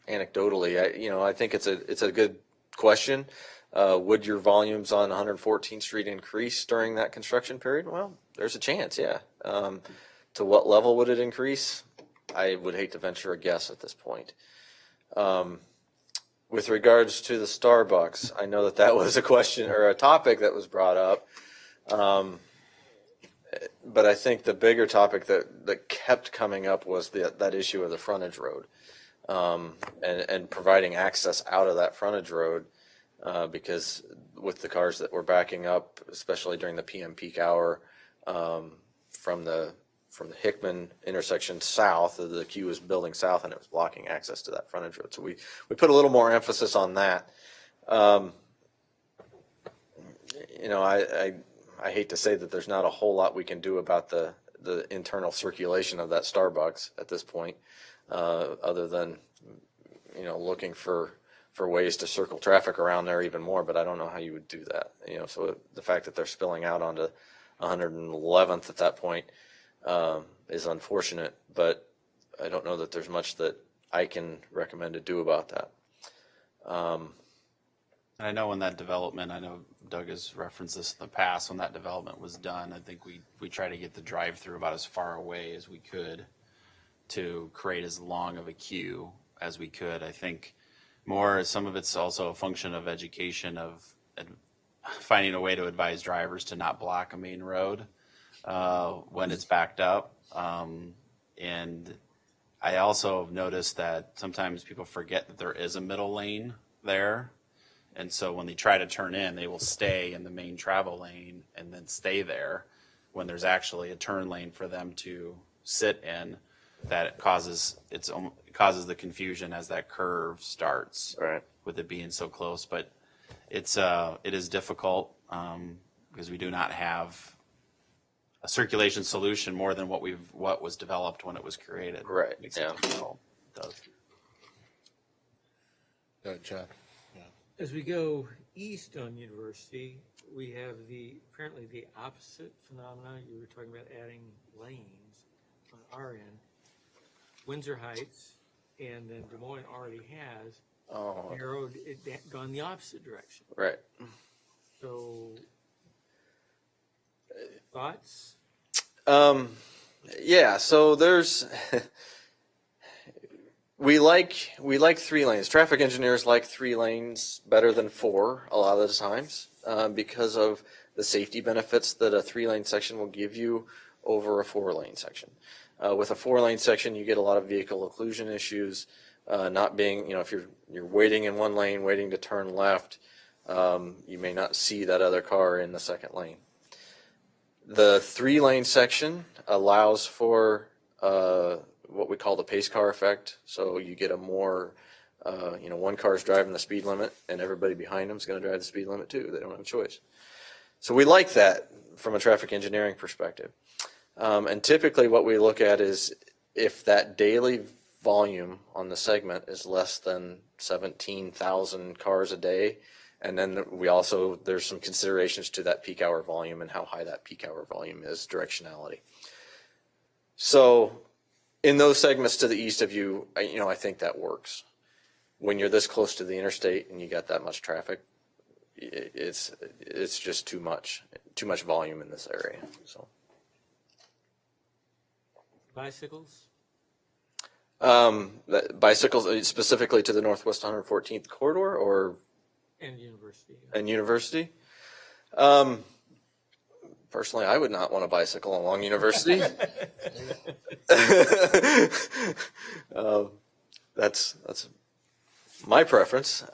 anecdotally, I think it's a good question. Would your volumes on 114th Street increase during that construction period? Well, there's a chance, yeah. To what level would it increase? I would hate to venture a guess at this point. With regards to the Starbucks, I know that was a question or a topic that was brought up. But I think the bigger topic that kept coming up was that issue of the frontage road, and providing access out of that frontage road, because with the cars that were backing up, especially during the PM peak hour, from the Hickman intersection south, the queue was building south and it was blocking access to that frontage road. So we put a little more emphasis on that. I hate to say that there's not a whole lot we can do about the internal circulation of that Starbucks at this point, other than, looking for ways to circle traffic around there even more, but I don't know how you would do that. So the fact that they're spilling out onto 111th at that point is unfortunate, but I don't know that there's much that I can recommend to do about that. I know when that development, I know Doug has referenced this in the past, when that development was done, I think we tried to get the drive-through about as far away as we could to create as long of a queue as we could. I think some of it's also a function of education, of finding a way to advise drivers to not block a main road when it's backed up. And I also have noticed that sometimes people forget that there is a middle lane there. And so when they try to turn in, they will stay in the main travel lane and then stay there when there's actually a turn lane for them to sit in. That causes the confusion as that curve starts, right, with it being so close. But it is difficult because we do not have a circulation solution more than what was developed when it was created. Right. It makes it difficult. It does. Go ahead, Chad. As we go east on University, we have apparently the opposite phenomena. You were talking about adding lanes on our end. Windsor Heights, and then Des Moines already has Oh, narrowed it, gone the opposite direction. right. So, thoughts? Yeah, so there's we like 3 lanes. Traffic engineers like 3 lanes better than 4 a lot of the times because of the safety benefits that a 3-lane section will give you over a 4-lane section. With a 4-lane section, you get a lot of vehicle occlusion issues. Not being, if you're waiting in one lane, waiting to turn left, you may not see that other car in the second lane. The 3-lane section allows for what we call the pace car effect. So you get a more, one car's driving the speed limit and everybody behind them is going to drive the speed limit too. They don't have a choice. So we like that from a traffic engineering perspective. And typically what we look at is if that daily volume on the segment is less than 17,000 cars a day, and then there's some considerations to that peak hour volume and how high that peak hour volume is, directionality. So in those segments to the east of you, I think that works. When you're this close to the interstate and you got that much traffic, it's just too much volume in this area. So Bicycles? Bicycles specifically to the northwest 114th corridor or? And university. And university? Personally, I would not want to bicycle along university. That's my preference.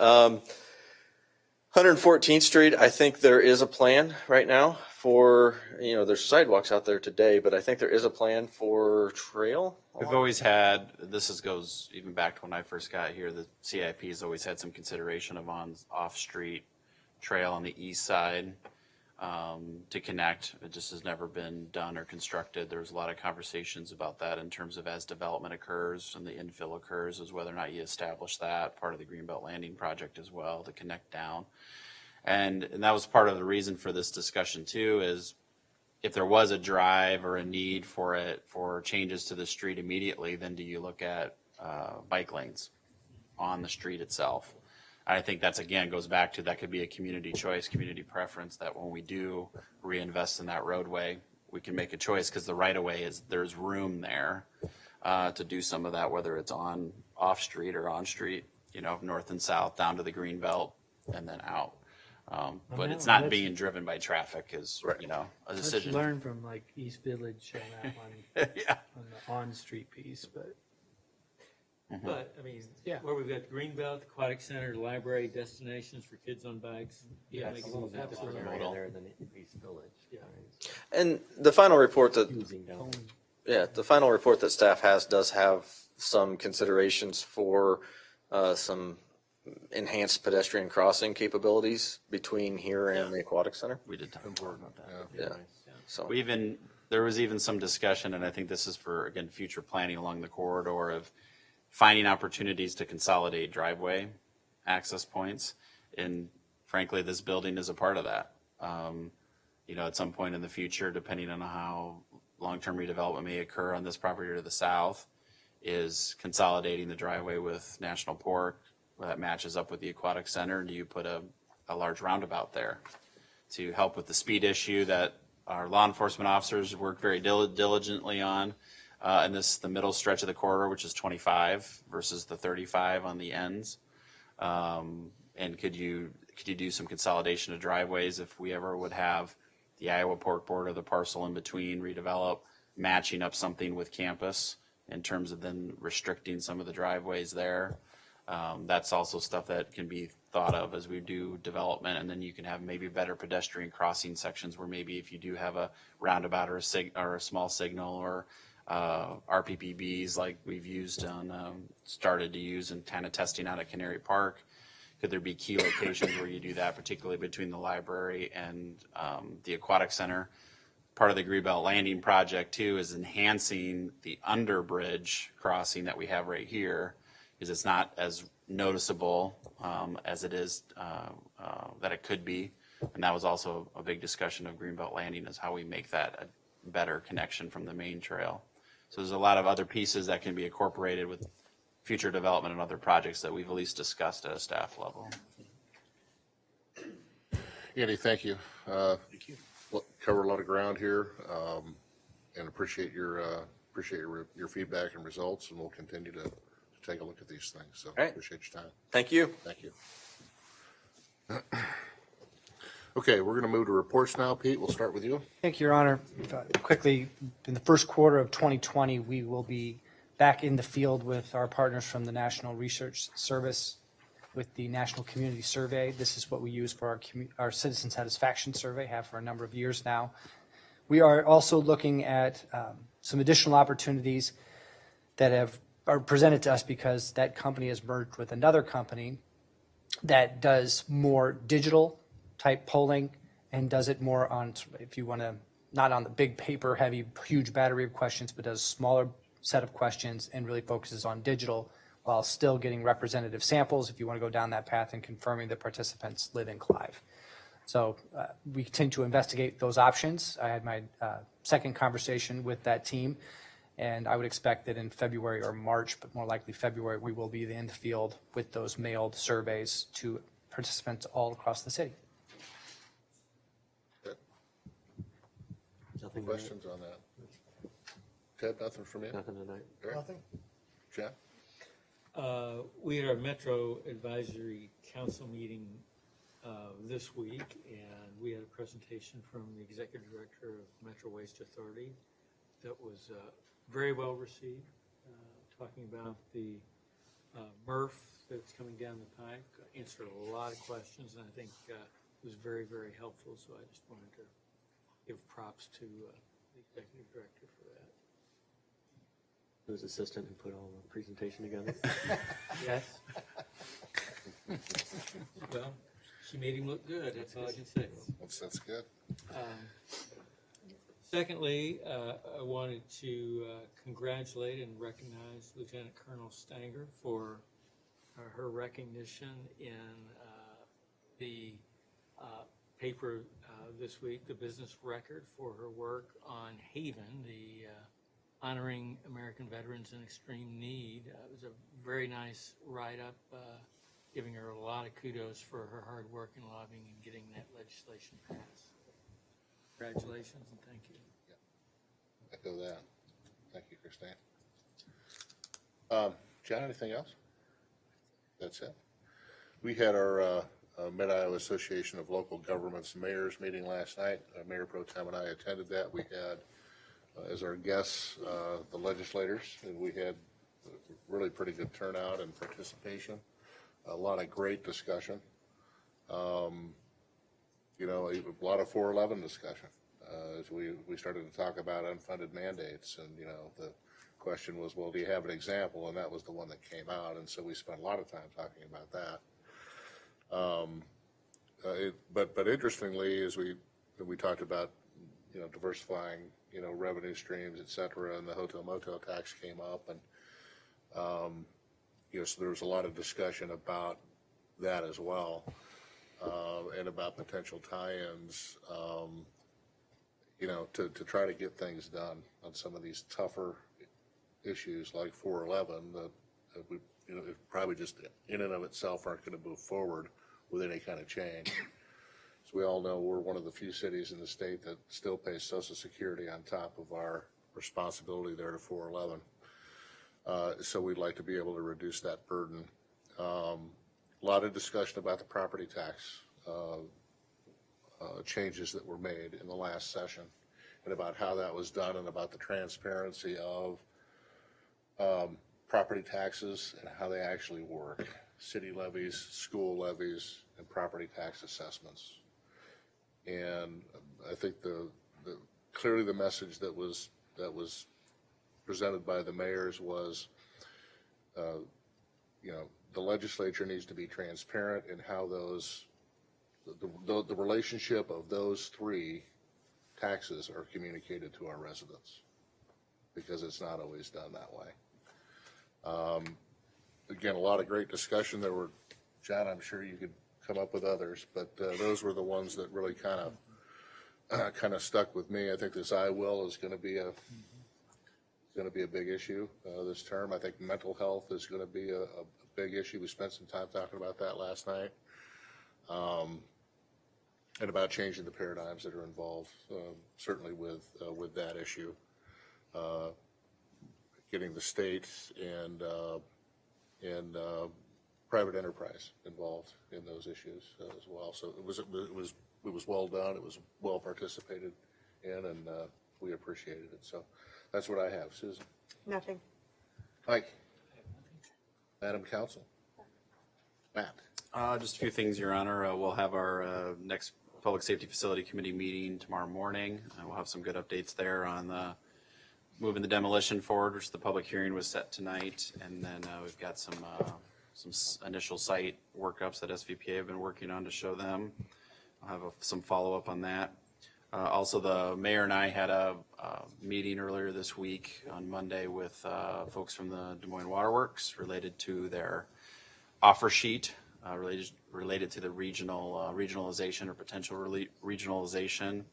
114th Street, I think there is a plan right now for, there's sidewalks out there today, but I think there is a plan for trail. We've always had, goes even back to when I first got here, the CIP has always had some consideration of off-street trail on the east side to connect. It just has never been done or constructed. There's a lot of conversations about that in terms of as development occurs and the infill occurs, is whether or not you establish that, part of the Greenbelt Landing project as well, to connect down. And that was part of the reason for this discussion too, is if there was a drive or a need for changes to the street immediately, then do you look at bike lanes on the street itself? I think that's, again, goes back to that could be a community choice, community preference, that when we do reinvest in that roadway, we can make a choice because the right of way there's room there to do some of that, whether it's off street or on street, north and south down to the green belt and then out. But it's not being driven by traffic is, a decision. Let's learn from like East Village on that one. Yeah. On the on-street piece, but. But, where we've got the Greenbelt, Aquatic Center, library, destinations for kids on bikes. Yes, make a little absolutely. There than East Village. Yeah. And the final report that staff does have some considerations for some enhanced pedestrian crossing capabilities between here and the Aquatic Center. We did talk about that. Yeah. So there was even some discussion, and I think this is for, again, future planning along the corridor of finding opportunities to consolidate driveway access points. And frankly, this building is a part of that. At some point in the future, depending on how long-term redevelopment may occur on this property to the south, is consolidating the driveway with National Park that matches up with the Aquatic Center. Do you put a large roundabout there to help with the speed issue that our law enforcement officers work very diligently on? And the middle stretch of the corridor, which is 25 versus the 35 on the ends. And could you do some consolidation of driveways if we ever would have the Iowa Pork border, the parcel in between redevelop, matching up something with campus in terms of then restricting some of the driveways there? That's also stuff that can be thought of as we do development, and then you can have maybe better pedestrian crossing sections where maybe if you do have a roundabout or a small signal or RPPBs like we've used started to use and kind of testing out at Canary Park. Could there be key locations where you do that, particularly between the library and the Aquatic Center? Part of the Greenbelt Landing project too is enhancing the underbridge crossing that we have right here, because it's not as noticeable as it is that it could be. And that was also a big discussion of Greenbelt Landing, is how we make that a better connection from the main trail. So there's a lot of other pieces that can be incorporated with future development and other projects that we've at least discussed at a staff level. Andy, thank you. Thank you. Covered a lot of ground here, and appreciate your feedback and results, and we'll continue to take a look at these things. So right. appreciate your time. Thank you. Thank you. Okay, we're going to move to reports now. Pete, we'll start with you. Thank you, Your Honor. Quickly, in the first quarter of 2020, we will be back in the field with our partners from the National Research Service with the National Community Survey. This is what we use for our citizen satisfaction survey, have for a number of years now. We are also looking at some additional opportunities that are presented to us because that company has merged with another company that does more digital type polling and does it more on, if you want to, not on the big paper, heavy, huge battery of questions, but does smaller set of questions and really focuses on digital while still getting representative samples if you want to go down that path and confirming that participants live in Clive. So we continue to investigate those options. I had my second conversation with that team, and I would expect that in February or March, but more likely February, we will be in the field with those mailed surveys to participants all across the city. Nothing Questions on that? Ted, nothing from you? Nothing tonight. Eric? Nothing? Jen? We had our Metro Advisory Council meeting this week, and we had a presentation from the Executive Director of Metro Waste Authority that was very well received, talking about the MRF that's coming down the pike, answered a lot of questions, and I think it was very, very helpful, so I just wanted to give props to the Executive Director for that. His assistant who put all the presentation together. Yes. Well, she made him look good, that's all I can say. That's good. Secondly, I wanted to congratulate and recognize Lieutenant Colonel Stanger for her recognition in the paper this week, the Business Record, for her work on Haven, the honoring American veterans in extreme need. It was a very nice write-up, giving her a lot of kudos for her hard work in lobbying and getting that legislation passed. Congratulations and thank you. Yeah. Echo that. Thank you, Christine. John, anything else? That's it. We had our Mid-Iowa Association of Local Governments Mayors meeting last night. Mayor Pro Tem and I attended that. We had as our guests the legislators, and we had really pretty good turnout and participation. A lot of great discussion. You know, a lot of 411 discussion as we started to talk about unfunded mandates, and you know, the question was, well, do you have an example? And that was the one that came out, and so we spent a lot of time talking about that. But interestingly, as we talked about, you know, diversifying, you know, revenue streams, et cetera, and the hotel motel tax came up, and you know, so there was a lot of discussion about that as well, and about potential tie-ins, you know, to try to get things done on some of these tougher issues like 411 that we, you know, it probably just in and of itself aren't going to move forward with any kind of change. So we all know we're one of the few cities in the state that still pays Social Security on top of our responsibility there to 411. So we'd like to be able to reduce that burden. A lot of discussion about the property tax changes that were made in the last session, and about how that was done, and about the transparency of property taxes and how they actually work. City levies, school levies, and property tax assessments. And I think clearly the message that was presented by the mayors was, you know, the legislature needs to be transparent in how the relationship of those three taxes are communicated to our residents, because it's not always done that way. Again, a lot of great discussion. There were, John, I'm sure you could come up with others, but those were the ones that really kind of stuck with me. I think this I will is going to be going to be a big issue this term. I think mental health is going to be a big issue. We spent some time talking about that last night. And about changing the paradigms that are involved, certainly with that issue. Getting the state and private enterprise involved in those issues as well. So it was well done. It was well participated in, and we appreciated it. So that's what I have. Susan. Nothing. Mike. Madam Council. Matt. Just a few things, Your Honor. We'll have our next Public Safety Facility Committee meeting tomorrow morning. We'll have some good updates there on moving the demolition forward, which the public hearing was set tonight. And then we've got some initial site workups that SVPA have been working on to show them. I'll have some follow-up on that. Also, the mayor and I had a meeting earlier this week on Monday with folks from the Des Moines Waterworks related to their offer sheet related to the regionalization or potential regionalization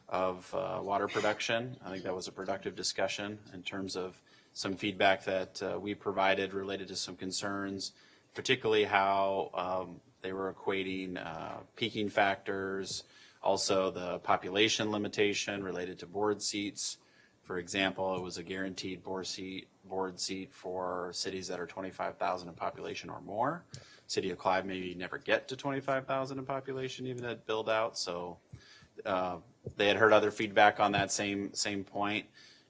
of water production. I think that was a productive discussion in terms of some feedback that we provided related to some concerns, particularly how they were equating peaking factors, also the population limitation related to board seats. For example, it was a guaranteed board seat for cities that are 25,000 in population or more. City of Clive maybe never get to 25,000 in population even at build out. So they had heard other feedback on that same point.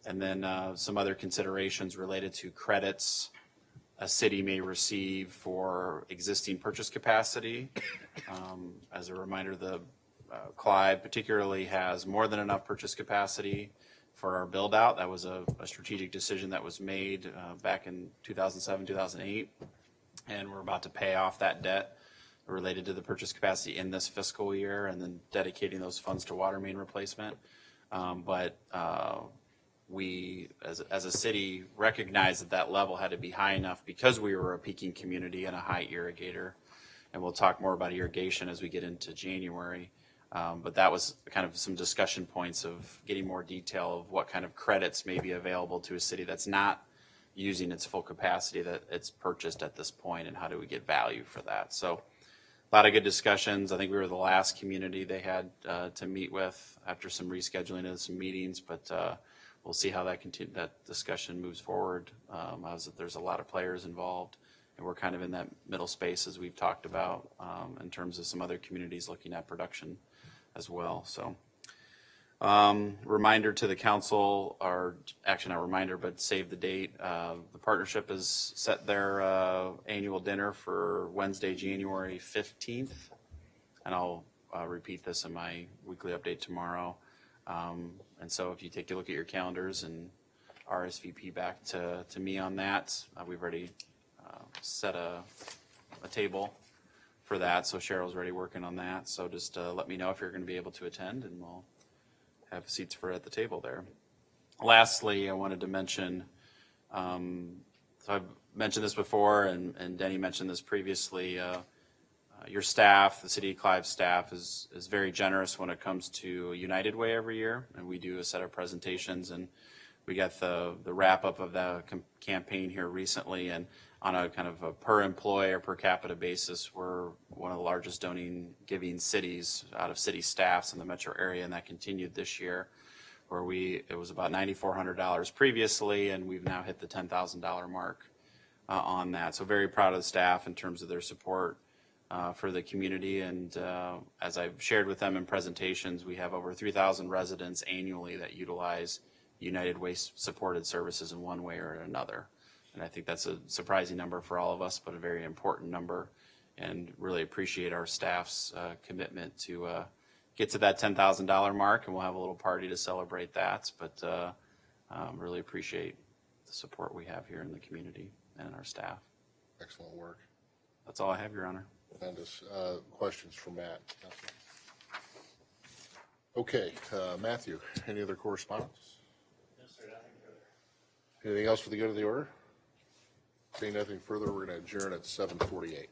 And then some other considerations related to credits a city may receive for existing purchase capacity. As a reminder, the Clive particularly has more than enough purchase capacity for our build out. That was a strategic decision that was made back in 2007, 2008. And we're about to pay off that debt related to the purchase capacity in this fiscal year and then dedicating those funds to water main replacement. But we, as a city, recognized that level had to be high enough because we were a peaking community and a high irrigator. And we'll talk more about irrigation as we get into January. But that was kind of some discussion points of getting more detail of what kind of credits may be available to a city that's not using its full capacity that it's purchased at this point, and how do we get value for that. So a lot of good discussions. I think we were the last community they had to meet with after some rescheduling of some meetings, but we'll see how that discussion moves forward. There's a lot of players involved, and we're kind of in that middle space as we've talked about in terms of some other communities looking at production as well. So reminder to the council, or actually not reminder, but save the date. The partnership has set their annual dinner for Wednesday, January 15th. And I'll repeat this in my weekly update tomorrow. And so if you take a look at your calendars and RSVP back to me on that, we've already set a table for that. So Cheryl's already working on that. So just let me know if you're going to be able to attend, and we'll have seats for at the table there. Lastly, I wanted to mention, so I've mentioned this before, and Denny mentioned this previously, your staff, the City of Clive staff, is very generous when it comes to United Way every year, and we do a set of presentations, and we got the wrap-up of the campaign here recently, and on a kind of a per employee or per capita basis, we're one of the largest giving cities out of city staffs in the metro area, and that continued this year, where it was about $9,400 previously, and we've now hit the $10,000 mark on that. So very proud of the staff in terms of their support for the community, and as I've shared with them in presentations, we have over 3,000 residents annually that utilize United Way supported services in one way or another. And I think that's a surprising number for all of us, but a very important number, and really appreciate our staff's commitment to get to that $10,000 mark, and we'll have a little party to celebrate that. But really appreciate the support we have here in the community and our staff. Excellent work. That's all I have, Your Honor. Tremendous. Questions for Matt? Okay, Matthew, any other correspondence? No, sir, nothing further. Anything else for the good of the order? Seeing nothing further, we're going to adjourn at 7:48.